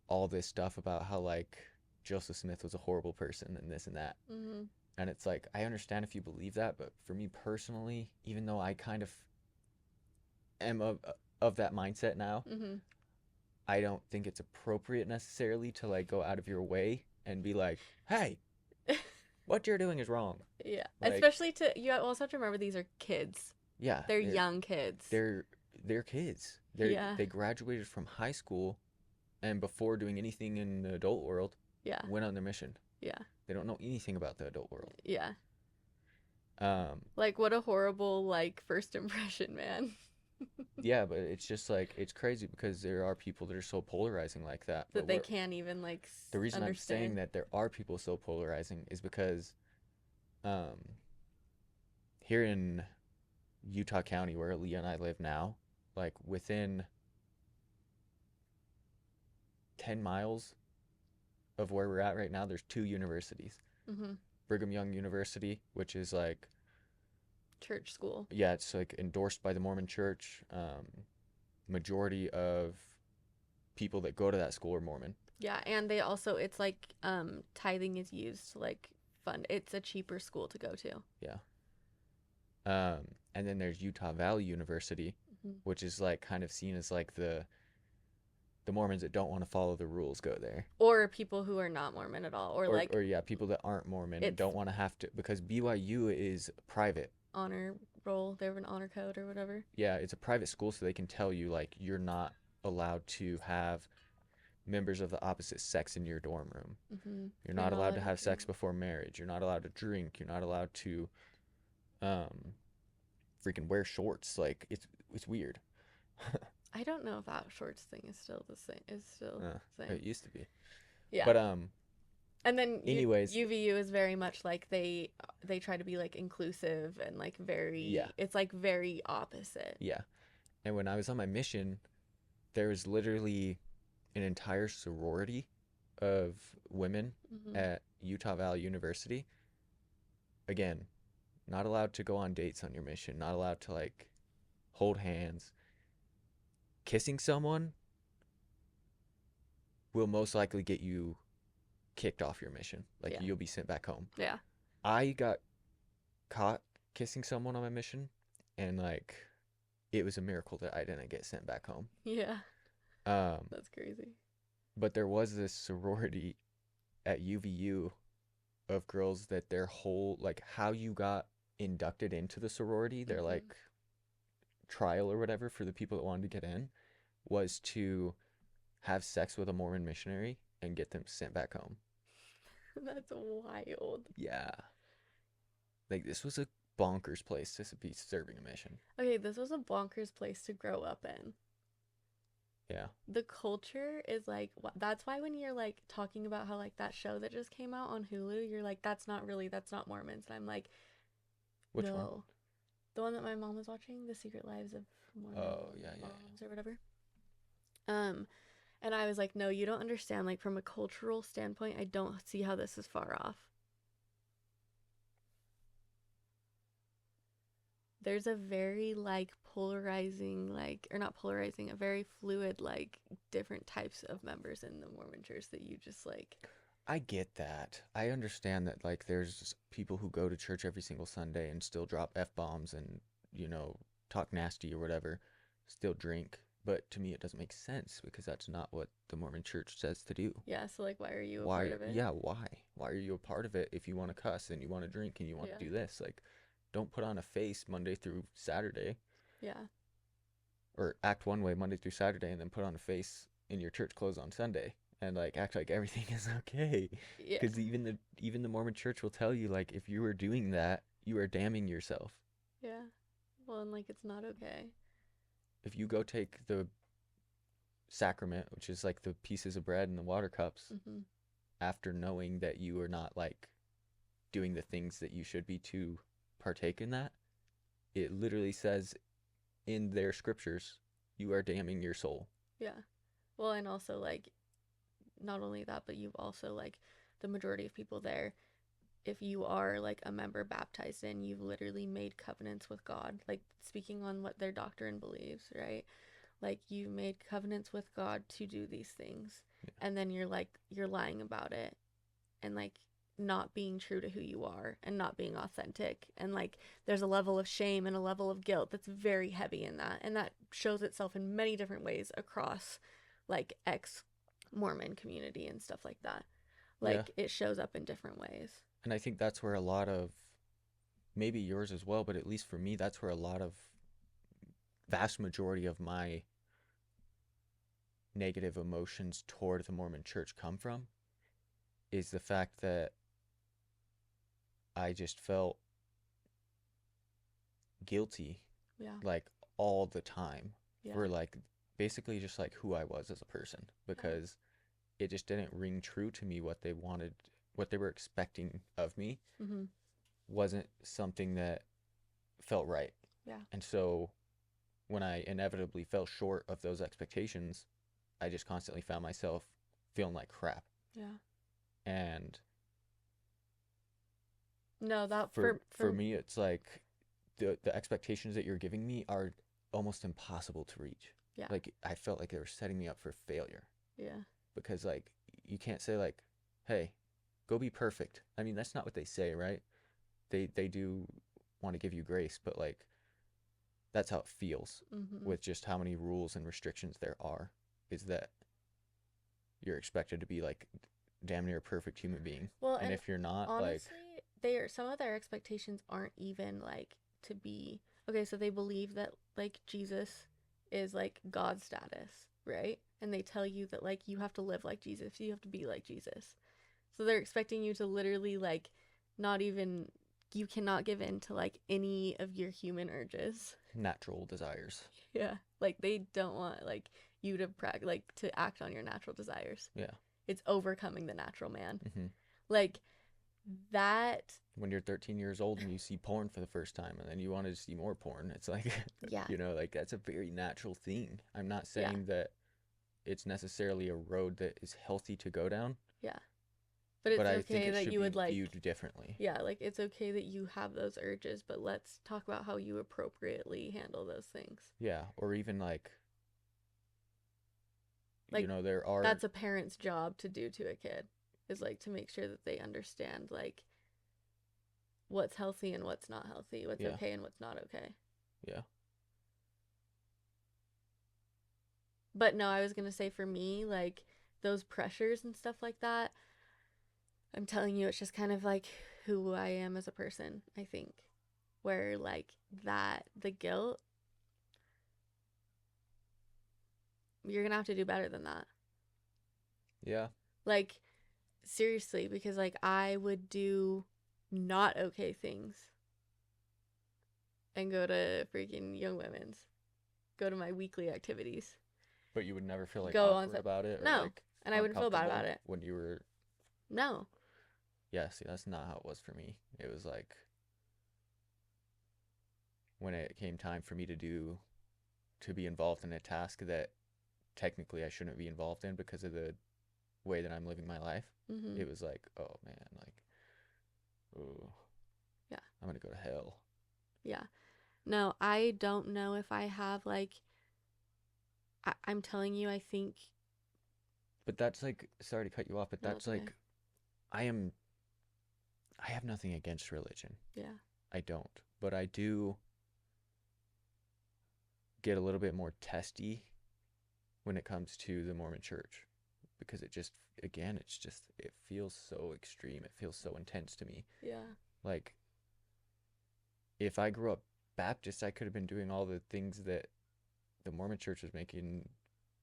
all this stuff about how like Joseph Smith was a horrible person and this and that. Mm-hmm. And it's like I understand if you believe that, but for me personally, even though I kind of am of that mindset now, Mm-hmm. I don't think it's appropriate necessarily to like go out of your way and be like, "Hey, what you're doing is wrong." Yeah, Like, especially to you also have to remember these are kids. yeah, They're young kids. they're they're kids. Yeah. They graduated from high school and before doing anything in the adult world, Yeah. went on their mission. Yeah. They don't know anything about the adult world. Yeah. Um, Like what a horrible like first impression, man. yeah, but it's just like it's crazy because there are people that are so polarizing like that. That But they can't even like the reason I'm saying understand. that there are people so polarizing is because um, here in Utah County, where Leah and I live now, like within 10 miles of where we're at right now, there's two universities. Mm-hmm. Brigham Young University, which is like, Church school. yeah, it's like endorsed by the Mormon Church. Majority of people that go to that school are Mormon. Yeah, and they also it's like tithing is used to like fund. It's a cheaper school to go to. Yeah. And then there's Utah Valley University, Mm-hmm. which is like kind of seen as like the Mormons that don't want to follow the rules go there. Or people who are not Mormon at all, or like Or yeah, people that aren't Mormon and don't want to have to because BYU is private. honor roll. They have an honor code or whatever. Yeah, it's a private school, so they can tell you like you're not allowed to have members of the opposite sex in your dorm room. Mm-hmm. You're not allowed to have sex before marriage. You're not allowed to drink. You're not allowed to um freaking wear shorts. Like it's weird. I don't know if that shorts thing is still the same. Is still the same. It used to be. Yeah. But and then anyways, UVU is very much like they try to be like inclusive and like very yeah. It's like very opposite. Yeah. And when I was on my mission, there was literally an entire sorority of women Mm-hmm. at Utah Valley University. Again, not allowed to go on dates on your mission, not allowed to like hold hands. Kissing someone will most likely get you kicked off your mission. Like you'll be sent back home. Yeah. I got caught kissing someone on my mission and like it was a miracle that I didn't get sent back home. Yeah. That's crazy. But there was this sorority at UVU of girls that their whole like how you got inducted into the sorority, their like trial or whatever for the people that wanted to get in was to have sex with a Mormon missionary and get them sent back home. That's wild. Yeah. Like this was a bonkers place to be serving a mission. Okay, this was a bonkers place to grow up in. Yeah. The culture is like that's why when you're like talking about how like that show that just came out on Hulu, you're like that's not Mormons. And I'm like which no. one? The one that my mom was watching, The Secret Lives of Mormon Moms or whatever. And I was like, no, you don't understand. Like from a cultural standpoint, I don't see how this is far off. There's a very like polarizing, like, or not polarizing, a very fluid, like different types of members in the Mormon church that you just like. I get that. I understand that like there's people who go to church every single Sunday and still drop F-bombs and, you know, talk nasty or whatever, still drink. But to me, it doesn't make sense because that's not what the Mormon church says to do. Yeah, so like, why are you a part of it? Yeah, why? Why are you a part of it if you want to cuss and you want to drink and you want to do this? Like, don't put on a face Monday through Saturday. Yeah. Or act one way Monday through Saturday and then put on a face in your church clothes on Sunday and like act like everything is okay. Yeah. Because even the Mormon church will tell you like if you are doing that, you are damning yourself. Yeah. Well, and like it's not okay. If you go take the sacrament, which is like the pieces of bread and the water cups, after knowing that you are not like doing the things that you should be to partake in that, it literally says in their scriptures, you are damning your soul. Yeah. Well, and also like not only that, but you've also like the majority of people there, if you are like a member baptized in, you've literally made covenants with God, like speaking on what their doctrine believes, right? Like you've made covenants with God to do these things. Yeah. And then you're lying about it and like not being true to who you are and not being authentic. And like there's a level of shame and a level of guilt that's very heavy in that. And that shows itself in many different ways across like ex Mormon community and stuff like that. Yeah. Like it shows up in different ways. And I think that's where a lot of, maybe yours as well, but at least for me, that's where a lot of, vast majority of my negative emotions toward the Mormon church come from, is the fact that I just felt guilty, Yeah. like all the time, Yeah. for like basically just like who I was as a person, because it just didn't ring true to me what they wanted, what they were expecting of me. Mm-hmm. Wasn't something that felt right. Yeah. And so when I inevitably fell short of those expectations, I just constantly found myself feeling like crap. Yeah. And no, that for me, it's like the expectations that you're giving me are almost impossible to reach. Yeah. Like I felt like they were setting me up for failure. Yeah. Because like you can't say like, hey, go be perfect. I mean, that's not what they say, right? They do want to give you grace, but like that's how it feels with just how many rules and restrictions there are, is that you're expected to be like damn near a perfect human being. Well, and if you're not, honestly, some of their expectations aren't even like to be okay. So they believe that like Jesus is like God status, right? And they tell you that like you have to live like Jesus, you have to be like Jesus. So they're expecting you to literally like not even, you cannot give in to like any of your human urges, natural desires. Yeah, like they don't want like you to like to act on your natural desires. Yeah. It's overcoming the natural man. Mm-hmm. Like that. When you're 13 years old and you see porn for the first time and then you want to see more porn, it's like, yeah, you know, like that's a very natural thing. I'm not saying that it's necessarily a road that is healthy to go down. Yeah. But it's I okay think it that should you be would like viewed differently. Yeah, like it's okay that you have those urges, but let's talk about how you appropriately handle those things. Yeah, or even like you know, there are, that's a parent's job to do to a kid, is like to make sure that they understand like what's healthy and what's not healthy, what's okay and what's not okay. Yeah. But no, I was gonna say for me, like those pressures and stuff like that, I'm telling you, it's just kind of like who I am as a person, I think. Where like that, the guilt, you're gonna have to do better than that. Yeah. Like seriously, because like I would do not okay things and go to freaking Young Women's, go to my weekly activities. But you would never feel like go awkward about it? Or no, like and I wouldn't feel bad about it when you were. No. Yeah, see, that's not how it was for me. It was like when it came time for me to be involved in a task that technically I shouldn't be involved in because of the way that I'm living my life. It was like, oh man, like, oh yeah, I'm gonna go to hell. Yeah. No, I don't know if I have like, I'm telling you, I think. But that's like, sorry to cut you off, but that's okay. like, I have nothing against religion. Yeah. I don't, but I do get a little bit more testy when it comes to the Mormon church, because it just, again, it's just, it feels so extreme. It feels so intense to me. Yeah. Like, if I grew up Baptist, I could have been doing all the things that the Mormon church was making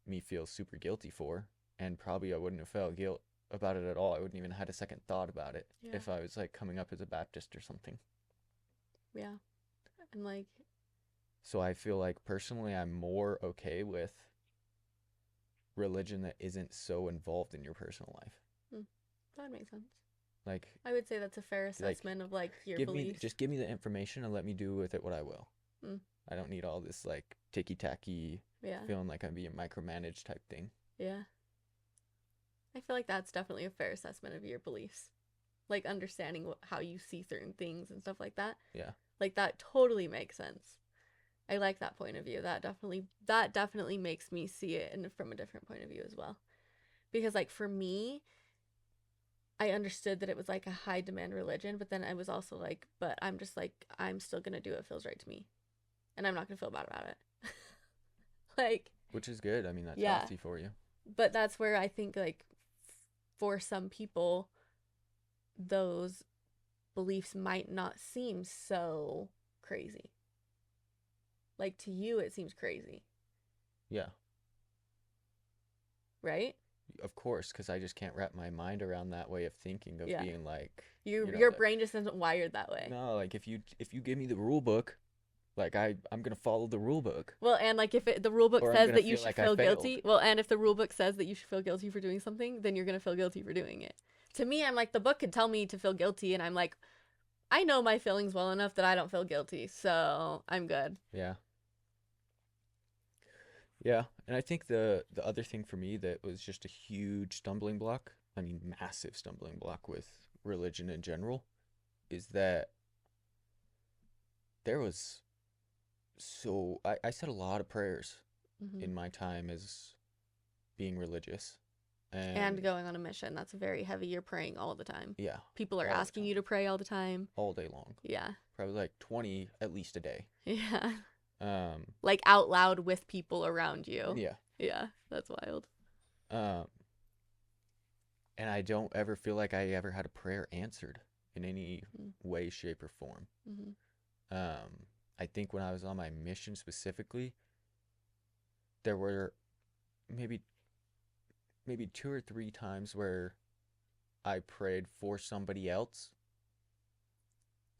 me feel super guilty for, and probably I wouldn't have felt guilt about it at all. I wouldn't even have had a second thought about it if I was like coming up as a Baptist or something. Yeah. And like, so I feel like personally I'm more okay with religion that isn't so involved in your personal life. That makes sense. Like, I would say that's a fair assessment of like your beliefs. Just give me the information and let me do with it what I will. Mm. I don't need all this like ticky tacky, feeling like I'm being micromanaged type thing. Yeah. I feel like that's definitely a fair assessment of your beliefs. Like understanding how you see certain things and stuff like that. Yeah. Like that totally makes sense. I like that point of view. That definitely makes me see it from a different point of view as well. Because like for me, I understood that it was like a high demand religion, but then I was also like, but I'm just like, I'm still gonna do what feels right to me, and I'm not gonna feel bad about it. Like, which is good. I mean, that's healthy for you. But that's where I think like for some people, those beliefs might not seem so crazy. Like to you, it seems crazy. Yeah. Right? Of course, because I just can't wrap my mind around that way of thinking of being like your brain just isn't wired that way. No, like if you give me the rule book, like I'm gonna follow the rule book. Well, and like if the rule book says that you should feel guilty, well, and if the rule book says that you should feel guilty for doing something, then you're gonna feel guilty for doing it. To me, I'm like the book could tell me to feel guilty, and I'm like, I know my feelings well enough that I don't feel guilty, so I'm good. Yeah. Yeah, and I think the other thing for me that was just a huge stumbling block, I mean massive stumbling block with religion in general, is that there was I said a lot of prayers in my time as being religious. And going on a mission. That's very heavy. You're praying all the time. Yeah. People are asking you to pray all the time. All day long. Yeah. Probably like 20 at least a day. Yeah. Like out loud with people around you. Yeah. Yeah. That's wild. And I don't ever feel like I ever had a prayer answered in any way, shape, or form. I think when I was on my mission specifically, there were maybe 2 or 3 times where I prayed for somebody else.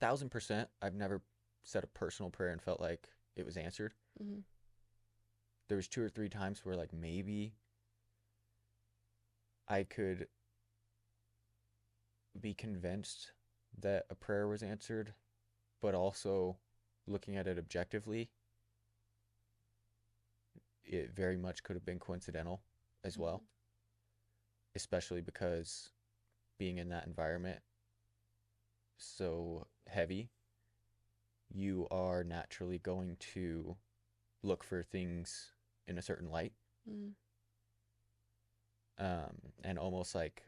1,000%, I've never said a personal prayer and felt like it was answered. There was 2 or 3 times where like maybe I could be convinced that a prayer was answered, but also looking at it objectively, it very much could have been coincidental as well, especially because being in that environment so heavy, you are naturally going to look for things in a certain light, and almost like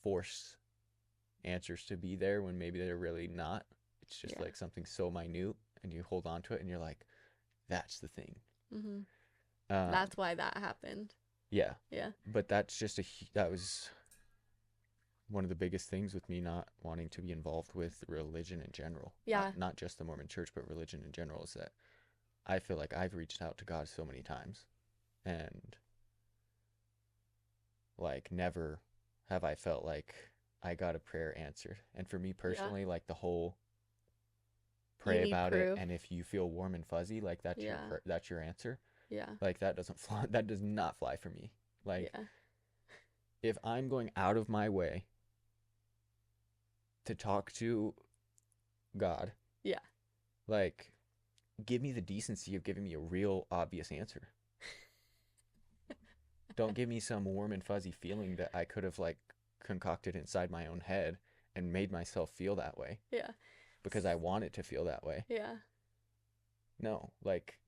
force answers to be there when maybe they're really not. It's just like something so minute, and you hold on to it and you're like, that's the thing. That's why that happened. Yeah. Yeah. But that's just that was one of the biggest things with me not wanting to be involved with religion in general. Yeah. Not just the Mormon church, but religion in general, is that I feel like I've reached out to God so many times, and like never have I felt like I got a prayer answered. And for me personally, like the whole pray about it, and if you feel warm and fuzzy, like that's your answer. Yeah. Like that does not fly for me. Like if I'm going out of my way to talk to God, like give me the decency of giving me a real obvious answer. Don't give me some warm and fuzzy feeling that I could have like concocted inside my own head and made myself feel that way. Yeah. Because I want it to feel that way. Yeah. No, like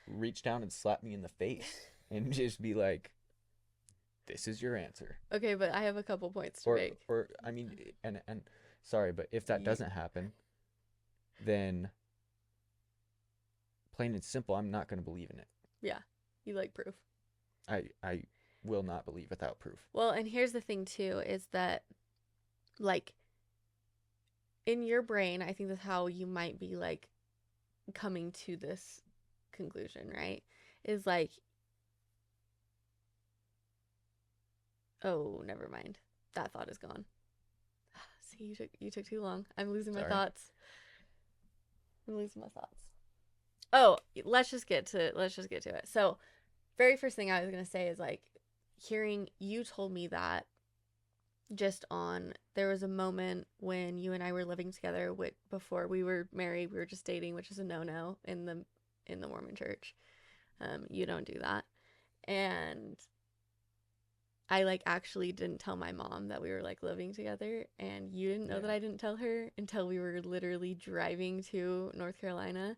reach down and slap me in the face and just be like, this is your answer. Okay, but I have a couple points to make. Or I mean, and sorry, but if that doesn't happen, then plain and simple, I'm not going to believe in it. Yeah. You like proof. I will not believe without proof. Well, and here's the thing too, is that like in your brain, I think that's how you might be like coming to this conclusion, right? Is like, oh, never mind. That thought is gone. See, you took too long. I'm losing my thoughts. Oh, let's just get to it. So, very first thing I was gonna say is like, hearing you told me that just on there was a moment when you and I were living together before we were married. We were just dating, which is a no-no in the Mormon church. You don't do that. And I like actually didn't tell my mom that we were like living together, and you didn't know that I didn't tell her until we were literally driving to North Carolina,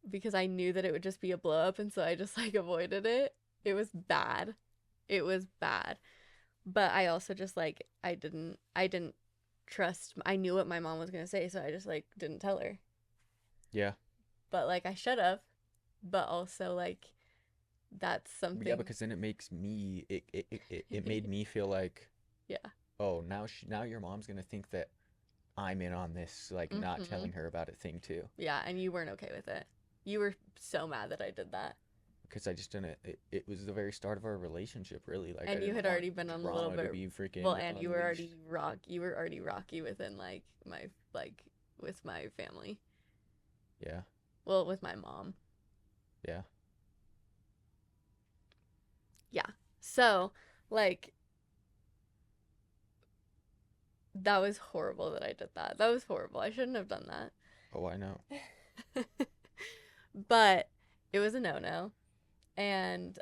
because I knew that it would just be a blow up, and so I just like avoided it. It was bad. It was bad. But I also just like I didn't trust. I knew what my mom was going to say, so I just like didn't tell her. Yeah. But like I should have. But also like that's something. Yeah, because then it makes me it made me feel like, yeah. oh, now your mom's gonna think that I'm in on this, like not telling her about it thing too. Yeah, and you weren't okay with it. You were so mad that I did that. Because I just didn't. It was the very start of our relationship, really. Like, and I you had didn't already want been on a little drama to bit. be freaking Well, and you were unleashed. already rocky within like my like with my family. Yeah. Well, with my mom. Yeah. Yeah. So, like, that was horrible that I did that. That was horrible. I shouldn't have done that. Oh, I know. But it was a no-no. And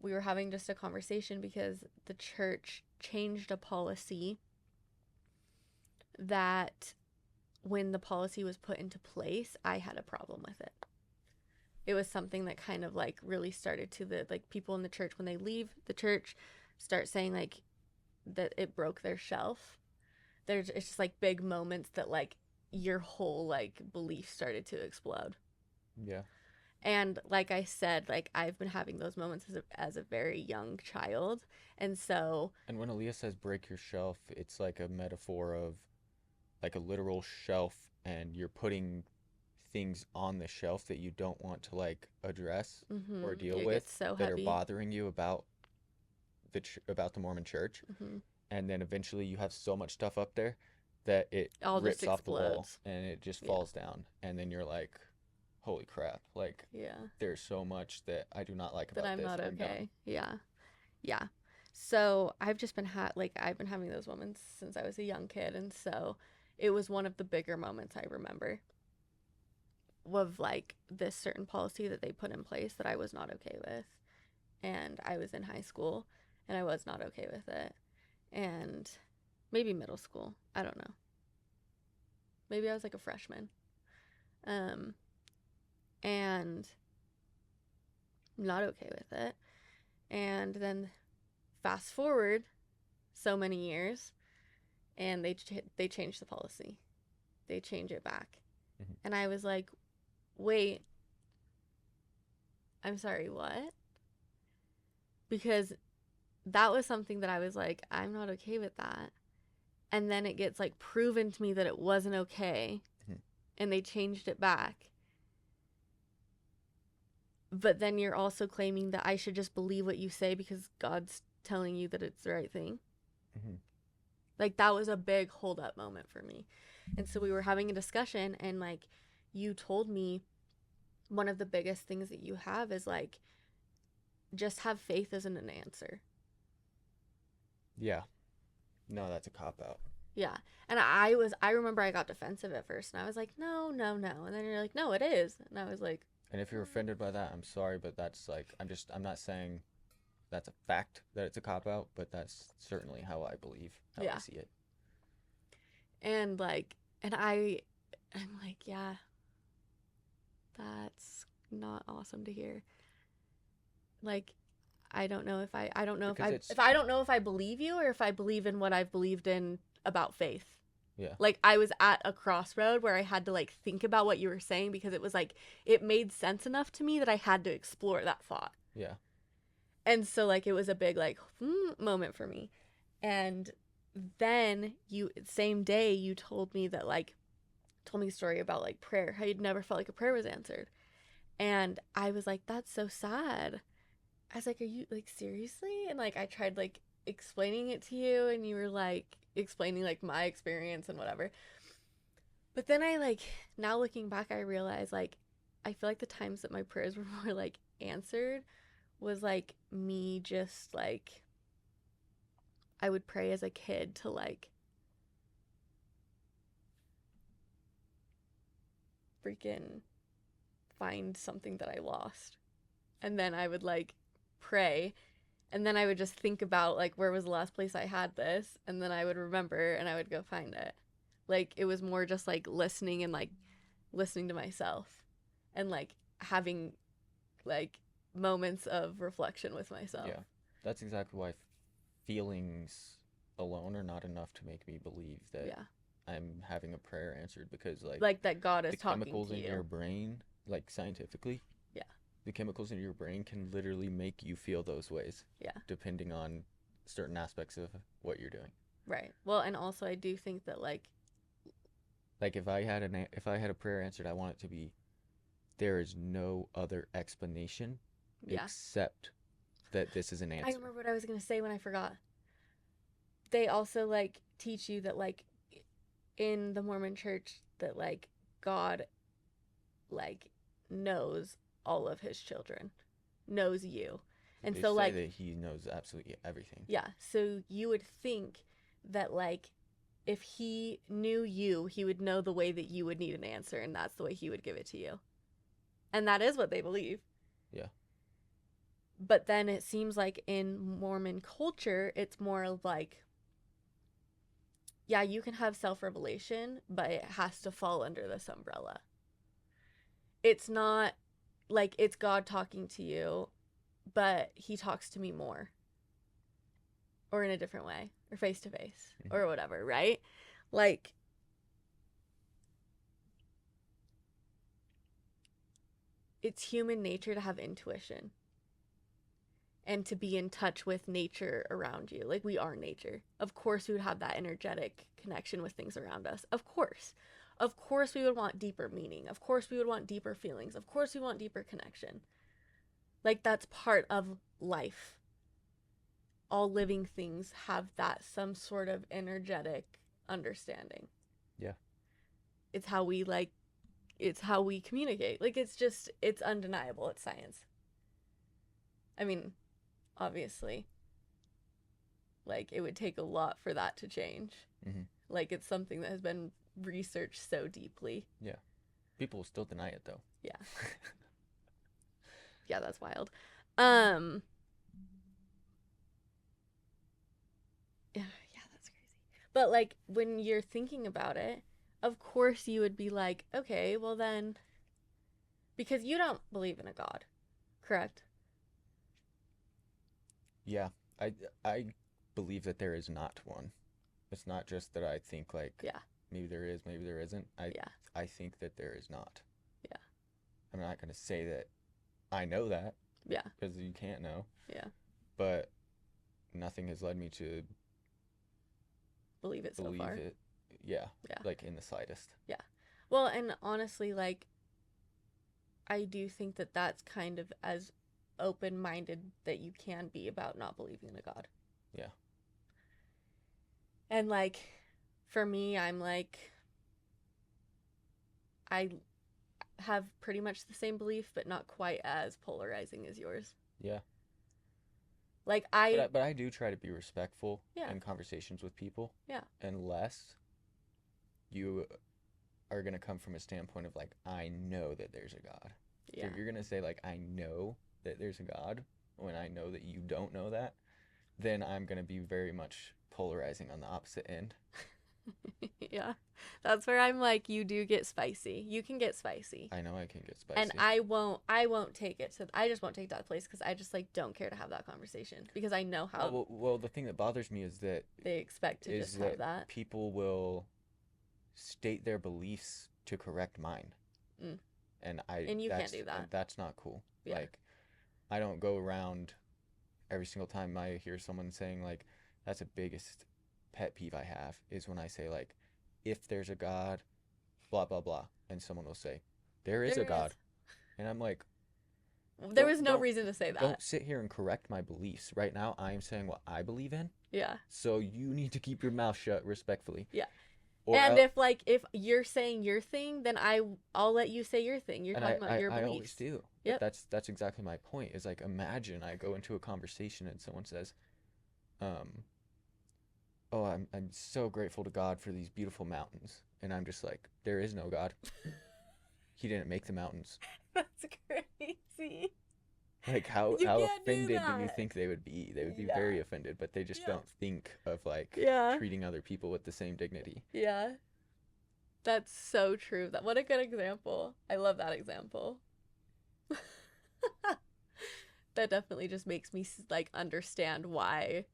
we were having just a conversation because the church changed a policy that when the policy was put into place, I had a problem with it. It was something that kind of like really started to the like people in the church when they leave the church start saying like that it broke their shelf. It's just like big moments that like your whole like belief started to explode. Yeah. And like I said, like I've been having those moments as a very young child. And so. And when Aaliyah says break your shelf, it's like a metaphor of like a literal shelf, and you're putting things on the shelf that you don't want to like address or deal It with, gets so that heavy. are bothering you about about the Mormon church. And then eventually you have so much stuff up there that it all rips off the wall explodes. and it just falls down. And then you're like, holy crap. Like, there's so much that I do not like about that I'm this. not okay. Yeah. Yeah. So I've just been I've been having those moments since I was a young kid, and so it was one of the bigger moments I remember of like this certain policy that they put in place that I was not okay with. And I was in high school and I was not okay with it. And maybe middle school. I don't know. Maybe I was like a freshman. And not okay with it. And then fast forward so many years, and they changed the policy. They change it back. And I was like, wait, I'm sorry, what? Because that was something that I was like, I'm not okay with that. And then it gets like proven to me that it wasn't okay. And they changed it back. But then you're also claiming that I should just believe what you say because God's telling you that it's the right thing. Like, that was a big hold up moment for me. And so we were having a discussion, and like you told me one of the biggest things that you have is like just have faith isn't an answer. Yeah. No, that's a cop out. Yeah. And I remember I got defensive at first, and I was like, no. And then you're like, no, it is. And I was like, and if you're offended by that, I'm sorry, but that's like, I'm not saying that's a fact that it's a cop out, but that's certainly how I believe, how I see it. And like, and I'm like, yeah, that's not awesome to hear. Like, I don't know if I don't know if I don't know if I believe you or if I believe in what I've believed in about faith. Yeah. Like, I was at a crossroad where I had to like think about what you were saying, because it was like it made sense enough to me that I had to explore that thought. Yeah. And so like it was a big like moment for me. And then same day you told me that like told me a story about like prayer, how you'd never felt like a prayer was answered. And I was like, that's so sad. I was like, are you like seriously? And like I tried like explaining it to you, and you were like explaining like my experience and whatever. But then I like, now looking back, I realize like I feel like the times that my prayers were more like answered was like me just like I would pray as a kid to like freaking find something that I lost. And then I would like pray, and then I would just think about like where was the last place I had this, and then I would remember and I would go find it. Like it was more just like listening and like listening to myself and like having like moments of reflection with myself. Yeah, that's exactly why feelings alone are not enough to make me believe that Yeah. I'm having a prayer answered, because Like that God is the talking chemicals to in you. your brain, like scientifically, Yeah. the chemicals in your brain can literally make you feel those ways. Yeah. Depending on certain aspects of what you're doing. Right. Well, and also I do think that like if I had a prayer answered, I want it to be, there is no other explanation except that this is an answer. I remember what I was gonna say when I forgot. They also like teach you that like in the Mormon church that like God like knows all of his children, knows you. And they so say like that he knows absolutely everything. Yeah, so you would think that like if he knew you, he would know the way that you would need an answer, and that's the way he would give it to you. And that is what they believe. Yeah. But then it seems like in Mormon culture, it's more of like, yeah, you can have self-revelation, but it has to fall under this umbrella. It's not like it's God talking to you, but he talks to me more. Or in a different way, or face to face, or whatever, right? Like, it's human nature to have intuition and to be in touch with nature around you. Like, we are nature. Of course, we would have that energetic connection with things around us. Of course. Of course, we would want deeper meaning. Of course, we would want deeper feelings. Of course, we want deeper connection. Like, that's part of life. All living things have that some sort of energetic understanding. Yeah. It's how we communicate. Like it's undeniable. It's science. I mean, obviously, like it would take a lot for that to change. Mm-hmm. Like it's something that has been researched so deeply. Yeah. People will still deny it though. Yeah. Yeah, that's wild. Yeah, that's crazy. But like when you're thinking about it, of course you would be like, okay, well then, because you don't believe in a God, correct? Yeah, I believe that there is not one. It's not just that I think like maybe there is, maybe there isn't. I think that there is not. Yeah. I'm not gonna say that I know that. Yeah. Because you can't know. Yeah. But nothing has led me to believe it so far. Yeah. Like in the slightest. Yeah. Well, and honestly, like, I do think that that's kind of as open-minded that you can be about not believing in a God. Yeah. And like, for me, I'm like, I have pretty much the same belief, but not quite as polarizing as yours. Yeah. Like but I do try to be respectful in conversations with people. Yeah. Unless you are going to come from a standpoint of like, I know that there's a God. Yeah. If you're going to say like, I know that there's a God when I know that you don't know that, then I'm going to be very much polarizing on the opposite end. Yeah. That's where I'm like, you do get spicy. You can get spicy. I know I can get spicy. And I won't take it to, I just won't take that place because I just like don't care to have that conversation because I know how. Well, the thing that bothers me is that they expect to just have that. People will state their beliefs to correct mine. And you can't do that. That's not cool. Yeah. Like, I don't go around every single time I hear someone saying like, that's the biggest pet peeve I have is when I say like, if there's a God, blah blah blah, and someone will say, there is a God, and I'm like, there was no reason to say that. Don't sit here and correct my beliefs right now. I am saying what I believe in. Yeah. So you need to keep your mouth shut respectfully. Yeah. or And if you're saying your thing, then I'll let you say your thing. You're and talking about your I always beliefs. do. But Yep. that's exactly my point. Is like, imagine I go into a conversation and someone says, um, "Oh, I'm so grateful to God for these beautiful mountains," and I'm just like, "There is no God. He didn't make the mountains." That's crazy. Like, You how can't do offended do you that. think they would be? They would be Yeah. very offended, but they just Yeah. don't think of like Yeah. treating other people with the same dignity. Yeah. That's so true. What a good example. I love that example. That definitely just makes me like understand why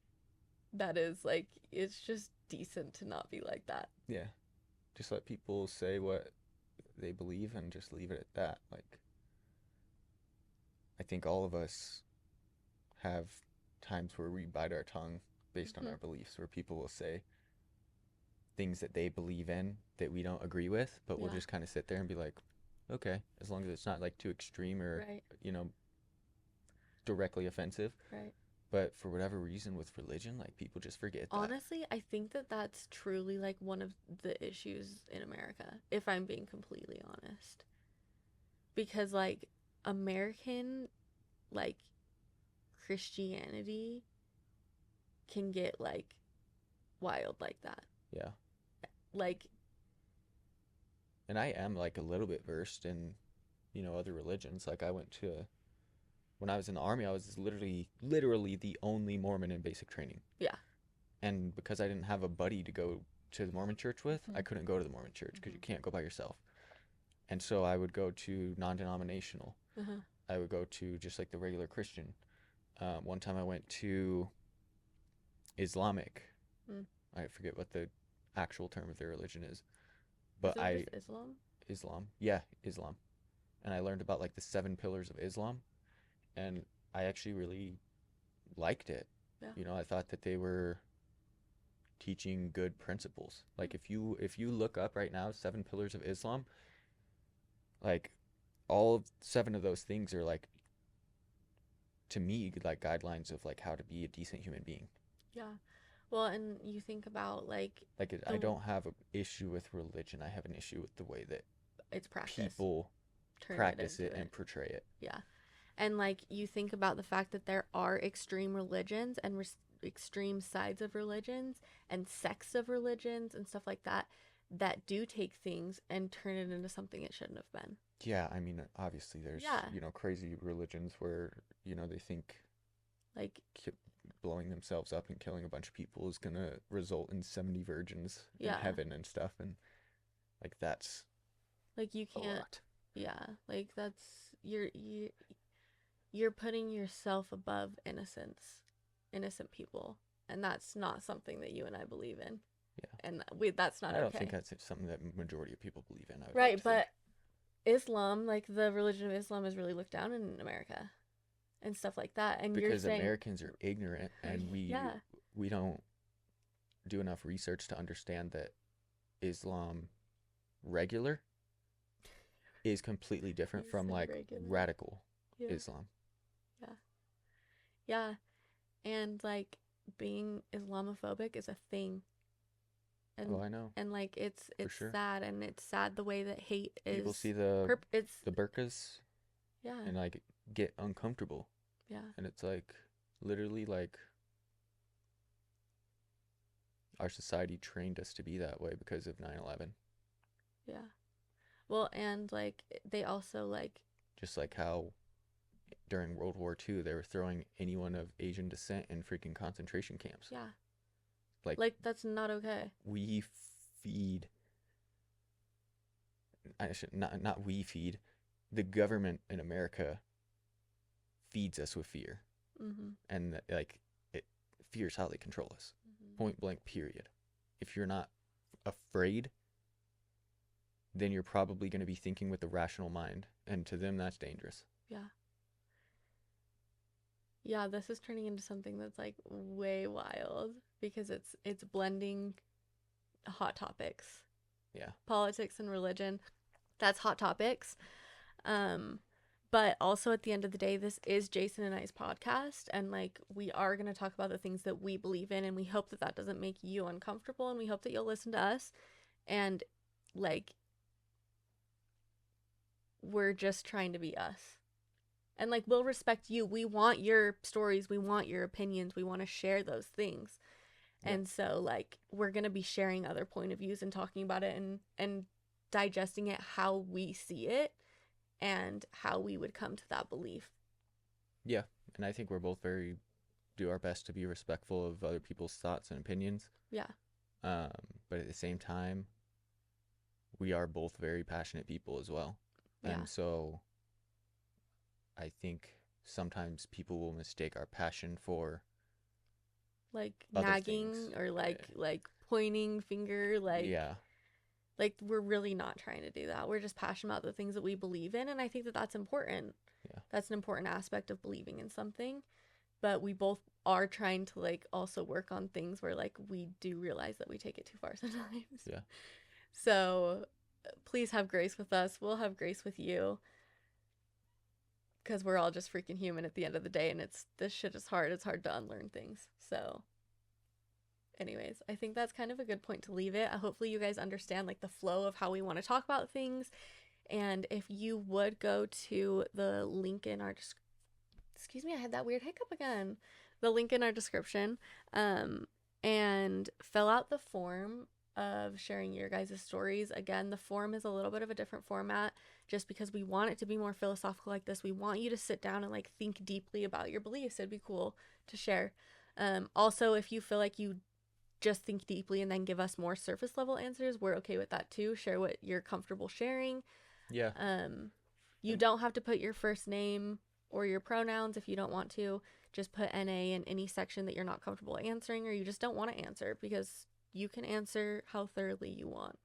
that is like it's just decent to not be like that. Yeah, just let people say what they believe and just leave it at that. Like, I think all of us have times where we bite our tongue based on Mm-hmm. our beliefs, where people will say things that they believe in that we don't agree with, but we'll Yeah. just kind of sit there and be like, okay, as long as it's not like too extreme or, Right. you know, directly offensive. Right. But for whatever reason with religion, like, people just forget that. Honestly, I think that that's truly like one of the issues in America, if I'm being completely honest. Because like American like Christianity can get like wild like that. Yeah. Like, And I am like a little bit versed in, you know, other religions. Like, I went to, when I was in the army, I was literally the only Mormon in basic training. yeah. And because I didn't have a buddy to go to the Mormon church with, Mm-hmm. I couldn't go to the Mormon church because you can't go by yourself. And so I would go to non-denominational. Uh-huh. I would go to just like the regular Christian. One time I went to Islamic. Mm. I forget what the actual term of their religion is, Is but it just Islam? Islam, yeah, Islam. And I learned about like the 7 pillars of Islam, and I actually really liked it. Yeah. You know, I thought that they were teaching good principles. Like, if you look up right now 7 pillars of Islam, like, all 7 of those things are like, to me, like guidelines of like how to be a decent human being. Yeah. Well, and you think about like I don't have an issue with religion. I have an issue with the way that it's practice. people practice it and portray it. Yeah. And like you think about the fact that there are extreme religions and extreme sides of religions and sects of religions and stuff like that that do take things and turn it into something it shouldn't have been. Yeah, I mean, obviously there's, you know, crazy religions where, you know, they think like blowing themselves up and killing a bunch of people is gonna result in 70 virgins in heaven and stuff, and like, that's like you can't. Yeah, like that's you're putting yourself above innocent people, and that's not something that you and I believe in. Yeah, and that's not. I don't think that's something that majority of people believe in. Right, but Islam, like the religion of Islam, is really looked down in America and stuff like that. And because you're saying Americans are ignorant, and we don't do enough research to understand that Islam regular is completely different from like radical Islam. Yeah. And like being Islamophobic is a thing. And, I know. And like it's sure. sad, and it's sad the way that hate is. People see the burqas, and like get uncomfortable. Yeah. And it's like literally like our society trained us to be that way because of 9/11. Yeah. Well, and like they also like just like how during World War II they were throwing anyone of Asian descent in freaking concentration camps. Yeah. Like that's not okay. We feed. I should not we feed. The government in America feeds us with fear, and like fear is how they control us. Point blank. Period. If you're not afraid, then you're probably going to be thinking with a rational mind, and to them that's dangerous. Yeah. Yeah, this is turning into something that's like way wild because it's blending hot topics. Yeah. Politics and religion. That's hot topics. But also at the end of the day, this is Jason and I's podcast, and like we are going to talk about the things that we believe in, and we hope that that doesn't make you uncomfortable, and we hope that you'll listen to us And like, we're just trying to be us. And like, we'll respect you. We want your stories, we want your opinions, we want to share those things. Yeah. And so like, we're going to be sharing other point of views and talking about it and digesting it how we see it and how we would come to that belief. Yeah. And I think we're both do our best to be respectful of other people's thoughts and opinions. Yeah. But at the same time, we are both very passionate people as well. Yeah. And so I think sometimes people will mistake our passion for like nagging things. Or like pointing finger, like, yeah, like we're really not trying to do that. We're just passionate about the things that we believe in, and I think that that's important. Yeah, that's an important aspect of believing in something. But we both are trying to like also work on things where like we do realize that we take it too far sometimes. Yeah. So please have grace with us. We'll have grace with you. Because we're all just freaking human at the end of the day, and this shit is hard. It's hard to unlearn things. So anyways, I think that's kind of a good point to leave it. Hopefully you guys understand like the flow of how we want to talk about things. And if you would go to the link in our excuse me, I had that weird hiccup again. The link in our description, and fill out the form of sharing your guys' stories. Again, the form is a little bit of a different format just because we want it to be more philosophical like this. We want you to sit down and like think deeply about your beliefs. It'd be cool to share. Also, if you feel like you just think deeply and then give us more surface level answers, we're okay with that too. Share what you're comfortable sharing. Yeah. You don't have to put your first name or your pronouns if you don't want to. Just put NA in any section that you're not comfortable answering or you just don't want to answer, because you can answer how thoroughly you want.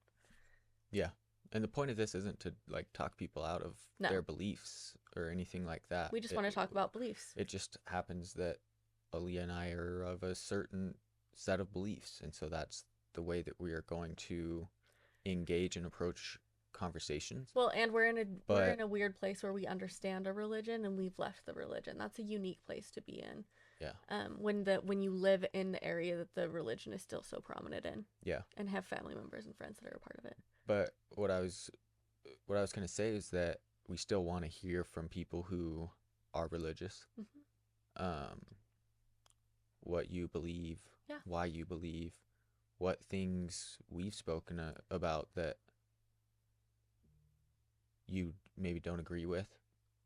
Yeah. And the point of this isn't to like talk people out of their beliefs or anything like that. We just want to talk about beliefs. It just happens that Aaliyah and I are of a certain set of beliefs, and so that's the way that we are going to engage and approach conversations. Well, and we're in a weird place where we understand a religion and we've left the religion. That's a unique place to be in. Yeah. When you live in the area that the religion is still so prominent in. Yeah. And have family members and friends that are a part of it. But what I was going to say is that we still want to hear from people who are religious. Mm-hmm. What you believe, yeah, why you believe, what things we've spoken about that you maybe don't agree with,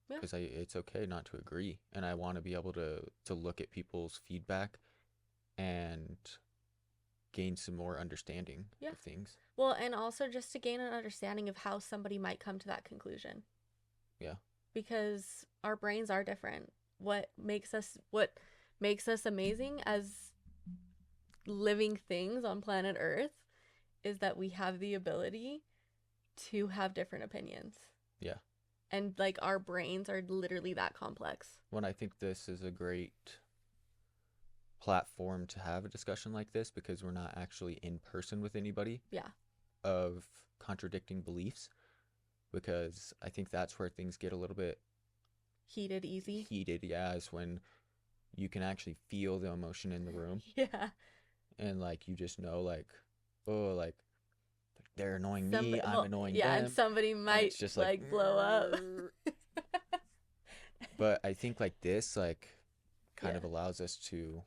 because it's okay not to agree, and I want to be able to look at people's feedback and gain some more understanding of things. Well, and also just to gain an understanding of how somebody might come to that conclusion. Yeah. Because our brains are different. What makes us amazing as living things on planet Earth is that we have the ability to have different opinions. Yeah. And like our brains are literally that complex. Well, I think this is a great platform to have a discussion like this because we're not actually in person with anybody. Yeah. Of contradicting beliefs, because I think that's where things get a little bit heated, yeah, is when you can actually feel the emotion in the room. Yeah. And like you just know like, oh, like they're annoying me, I'm annoying them. Yeah, and somebody might just like blow up. But I think like this like kind of allows us to,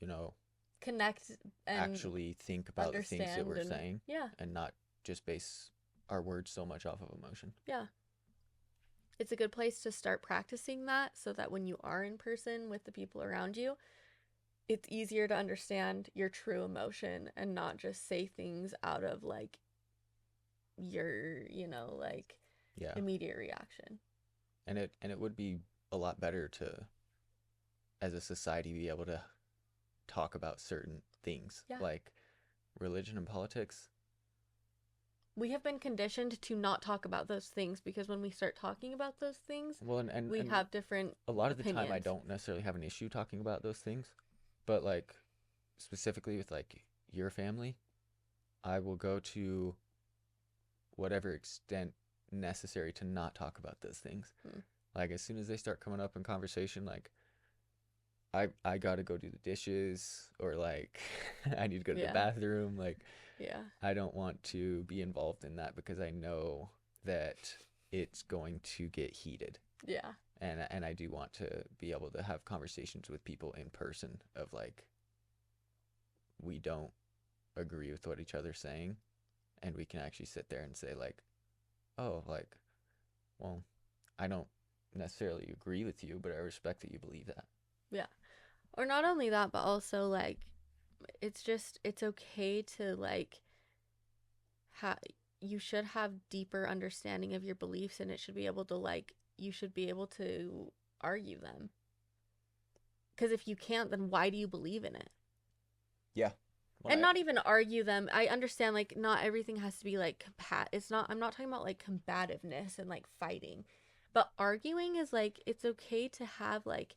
you know, connect and actually think about the things that we're saying. Yeah. And not just base our words so much off of emotion. Yeah. It's a good place to start practicing that so that when you are in person with the people around you, it's easier to understand your true emotion and not just say things out of like your, like immediate reaction. And it would be a lot better to, as a society, be able to talk about certain things like religion and politics. We have been conditioned to not talk about those things because when we start talking about those things, we have different a lot of the time I don't necessarily have an issue talking about those things, but like specifically with like your family, I will go to whatever extent necessary to not talk about those things. Like as soon as they start coming up in conversation, like I gotta go do the dishes, or like I need to go to the bathroom, like Yeah. I don't want to be involved in that because I know that it's going to get heated. Yeah. And I do want to be able to have conversations with people in person of like, we don't agree with what each other's saying, and we can actually sit there and say like, oh, like, well, I don't necessarily agree with you, but I respect that you believe that. Yeah. Or not only that, but also like it's okay to like you should have deeper understanding of your beliefs, and it should be able to like you should be able to argue them. Because if you can't, then why do you believe in it? Yeah. And not even argue them. I understand like not everything has to be like it's not, I'm not talking about like combativeness and like fighting. But arguing is like it's okay to have like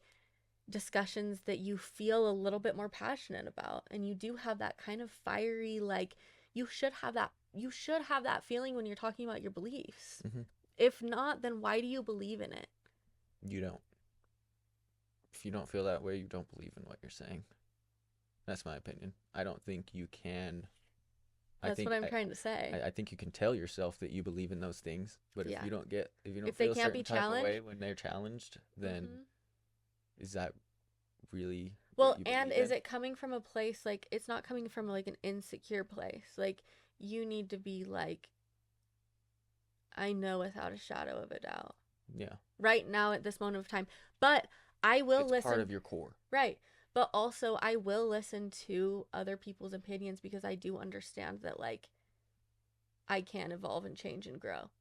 discussions that you feel a little bit more passionate about, and you do have that kind of fiery like you should have that feeling when you're talking about your beliefs. Mm-hmm. If not, then why do you believe in it? You don't. If you don't feel that way, you don't believe in what you're saying. That's my opinion. I don't think you can. That's what I'm trying to say. I think you can tell yourself that you believe in those things, but Yeah. if you don't If they feel a can't be certain type of way challenged, when they're challenged, then is that really well, what you and believe is in? it coming from a place like it's not coming from like an insecure place? Like you need to be like, I know without a shadow of a doubt. Yeah. Right now at this moment of time. But I will It's listen. part of your core. Right. But also I will listen to other people's opinions because I do understand that like I can evolve and change and grow.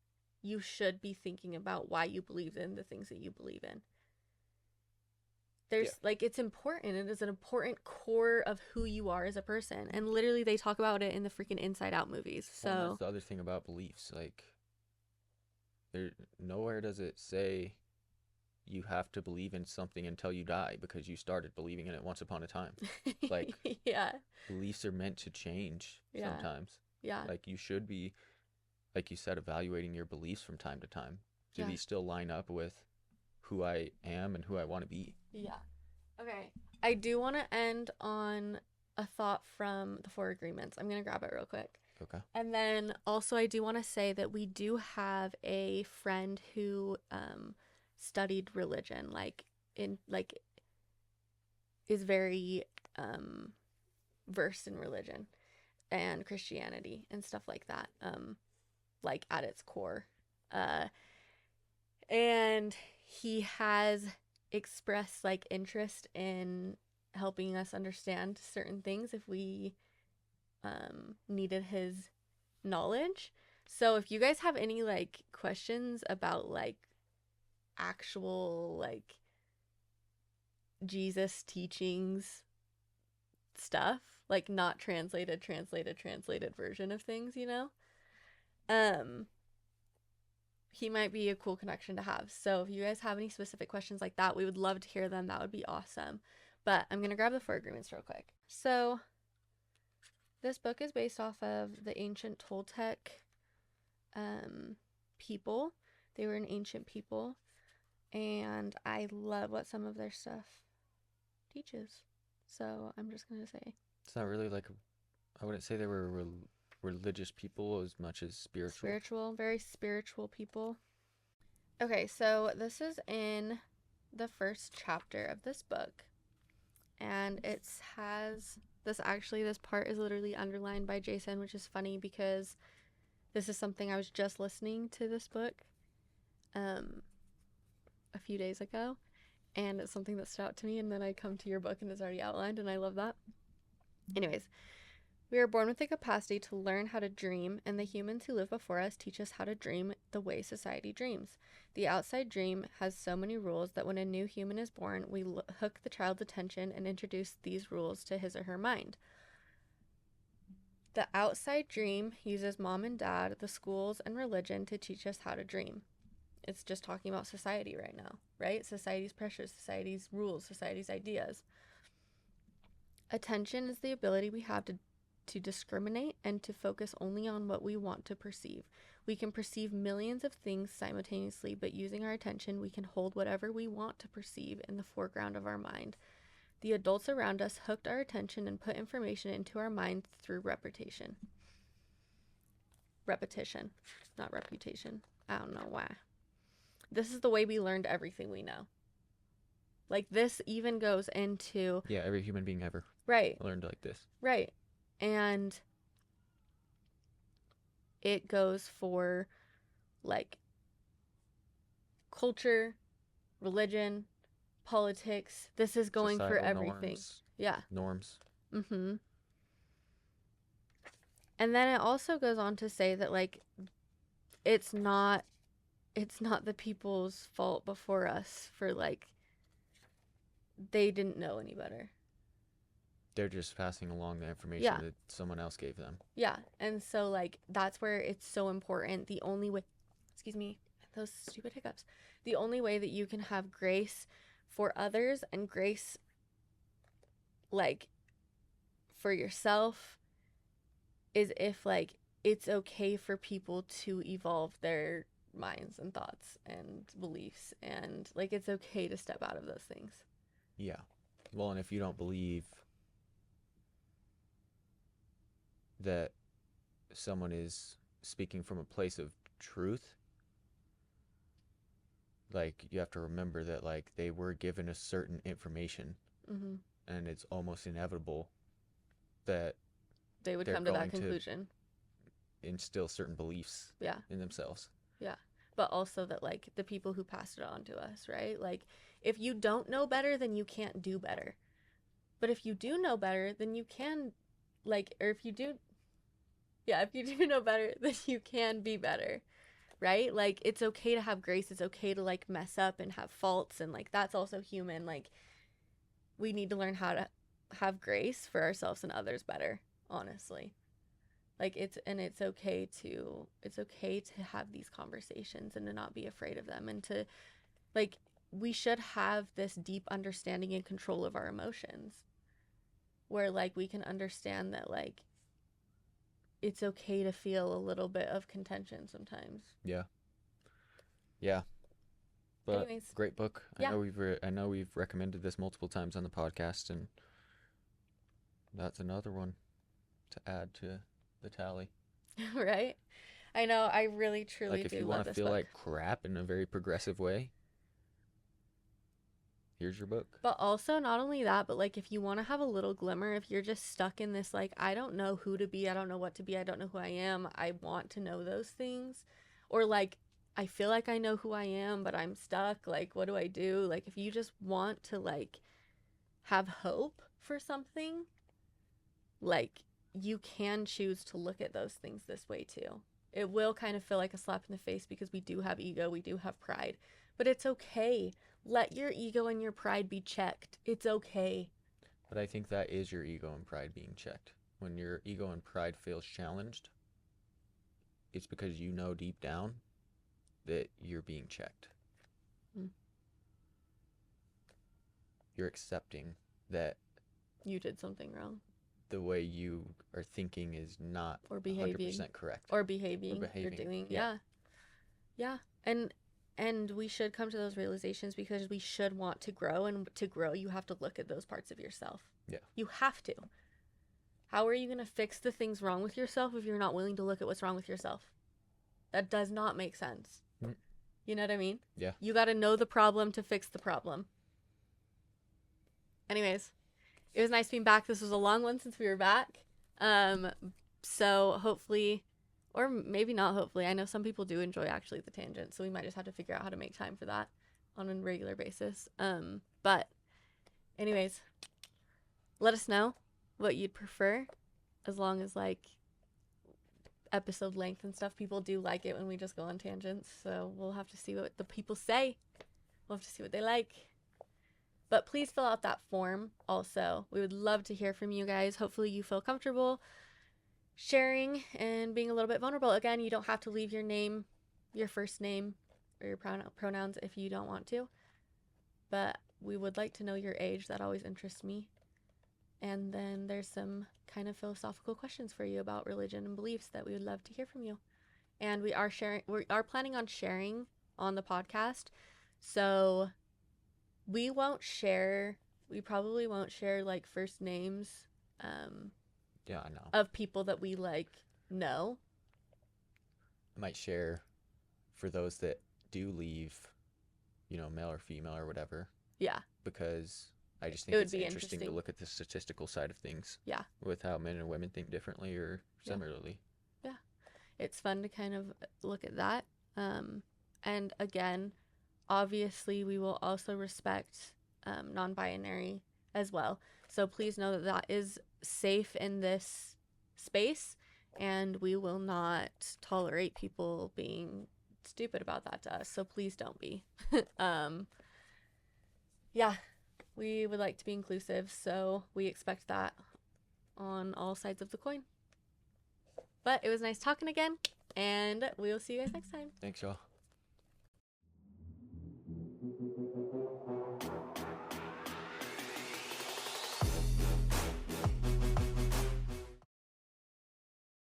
You should be thinking about why you believe in the things that you believe in. There's like it's important. It is an important core of who you are as a person. And literally they talk about it in the freaking Inside Out movies. So well, that's the other thing about beliefs. Like there nowhere does it say you have to believe in something until you die because you started believing in it once upon a time. Like yeah. Beliefs are meant to change sometimes. Yeah. Like you should be, like you said, evaluating your beliefs from time to time. Do these still line up with who I am and who I want to be? Yeah. Okay. I do want to end on a thought from the Four Agreements. I'm going to grab it real quick. Okay. And then also I do want to say that we do have a friend who studied religion, like is very versed in religion and Christianity and stuff like that, like at its core. And he has expressed like interest in helping us understand certain things if we needed his knowledge. So if you guys have any like questions about like actual like Jesus teachings stuff, like not translated version of things, you know, he might be a cool connection to have. So if you guys have any specific questions like that, we would love to hear them. That would be awesome. But I'm going to grab the Four Agreements real quick. So this book is based off of the ancient Toltec people. They were an ancient people. And I love what some of their stuff teaches. So I'm just going to say. It's not really like, I wouldn't say they were religious people as much as spiritual. Very spiritual people. Okay, so this is in the first chapter of this book. And it has this part is literally underlined by Jason, which is funny because this is something I was just listening to this book a few days ago, and it's something that stood out to me, and then I come to your book and it's already outlined, and I love that. Anyways, we are born with the capacity to learn how to dream, and the humans who live before us teach us how to dream the way society dreams. The outside dream has so many rules that when a new human is born, we hook the child's attention and introduce these rules to his or her mind. The outside dream uses mom and dad, the schools, and religion to teach us how to dream. It's just talking about society right now, right? Society's pressures, society's rules, society's ideas. Attention is the ability we have to discriminate and to focus only on what we want to perceive. We can perceive millions of things simultaneously, but using our attention, we can hold whatever we want to perceive in the foreground of our mind. The adults around us hooked our attention and put information into our minds through repetition. repetition, not reputation. I don't know why. This is the way we learned everything we know. Like, this even goes into... Yeah, every human being ever. Right. Learned like this. Right. And it goes for, like, culture, religion, politics. This is going Societal for everything. Norms. Yeah. Norms. Mm-hmm. And then it also goes on to say that, like, it's not the people's fault before us for, like, they didn't know any better. They're just passing along the information that someone else gave them. Yeah. And so, like, that's where it's so important. The only way, excuse me, those stupid hiccups. The only way that you can have grace for others and grace, like, for yourself is if, like, it's okay for people to evolve their minds and thoughts and beliefs, and, like, it's okay to step out of those things. Yeah. Well, and if you don't believe that someone is speaking from a place of truth, like, you have to remember that, like, they were given a certain information, and it's almost inevitable that they would come to that conclusion. Instill certain beliefs in themselves. Yeah. But also that, like, the people who passed it on to us, right? Like, if you don't know better, then you can't do better. But if you do know better, then you can, like, or if you do know better, then you can be better, right? Like, it's okay to have grace. It's okay to, like, mess up and have faults, and, like, that's also human. Like, we need to learn how to have grace for ourselves and others better, honestly. Like, it's okay to have these conversations and to not be afraid of them, and to, like, we should have this deep understanding and control of our emotions where, like, we can understand that, like, it's okay to feel a little bit of contention sometimes. Yeah. But anyways, great book. I know we've recommended this multiple times on the podcast, and that's another one to add to the tally. Right? I know. I really, truly do love this book. Like, if you want to feel like crap in a very progressive way, here's your book. But also, not only that, but, like, if you want to have a little glimmer, if you're just stuck in this, like, I don't know who to be, I don't know what to be, I don't know who I am, I want to know those things, or, like, I feel like I know who I am, but I'm stuck, like, what do I do? Like, if you just want to, like, have hope for something, like, you can choose to look at those things this way too. It will kind of feel like a slap in the face because we do have ego, we do have pride, but it's okay. Let your ego and your pride be checked. It's okay. But I think that is your ego and pride being checked. When your ego and pride feels challenged, it's because you know deep down that you're being checked. You're accepting that you did something wrong. The way you are thinking is not or behaving 100% correct. Or behaving. Or doing. Yeah. And we should come to those realizations because we should want to grow, and to grow you have to look at those parts of yourself. Yeah. You have to. How are you going to fix the things wrong with yourself if you're not willing to look at what's wrong with yourself? That does not make sense. You know what I mean? Yeah. You got to know the problem to fix the problem. Anyways, it was nice being back. This was a long one since we were back. So hopefully, or maybe not hopefully, I know some people do enjoy actually the tangent, so we might just have to figure out how to make time for that on a regular basis. But anyways, let us know what you'd prefer, as long as, like, episode length and stuff. People do like it when we just go on tangents, so we'll have to see what the people say. We'll have to see what they like. But please fill out that form also. We would love to hear from you guys. Hopefully you feel comfortable sharing and being a little bit vulnerable. Again, you don't have to leave your name, your first name, or your pronouns if you don't want to. But we would like to know your age. That always interests me. And then there's some kind of philosophical questions for you about religion and beliefs that we would love to hear from you. And we are planning on sharing on the podcast. So we probably won't share, like, first names yeah, I know, of people that we, like, know. might share for those that do leave, male or female or whatever, Yeah. because I just It think would it's be interesting to interesting. look at the statistical side of things. Yeah. With how men and women think differently or Yeah. similarly. Yeah. It's fun to kind of look at that. And again, obviously, we will also respect non-binary as well. So please know that that is safe in this space, and we will not tolerate people being stupid about that to us. So please don't be. Yeah, we would like to be inclusive, so we expect that on all sides of the coin. But it was nice talking again, and we will see you guys next time. Thanks, y'all.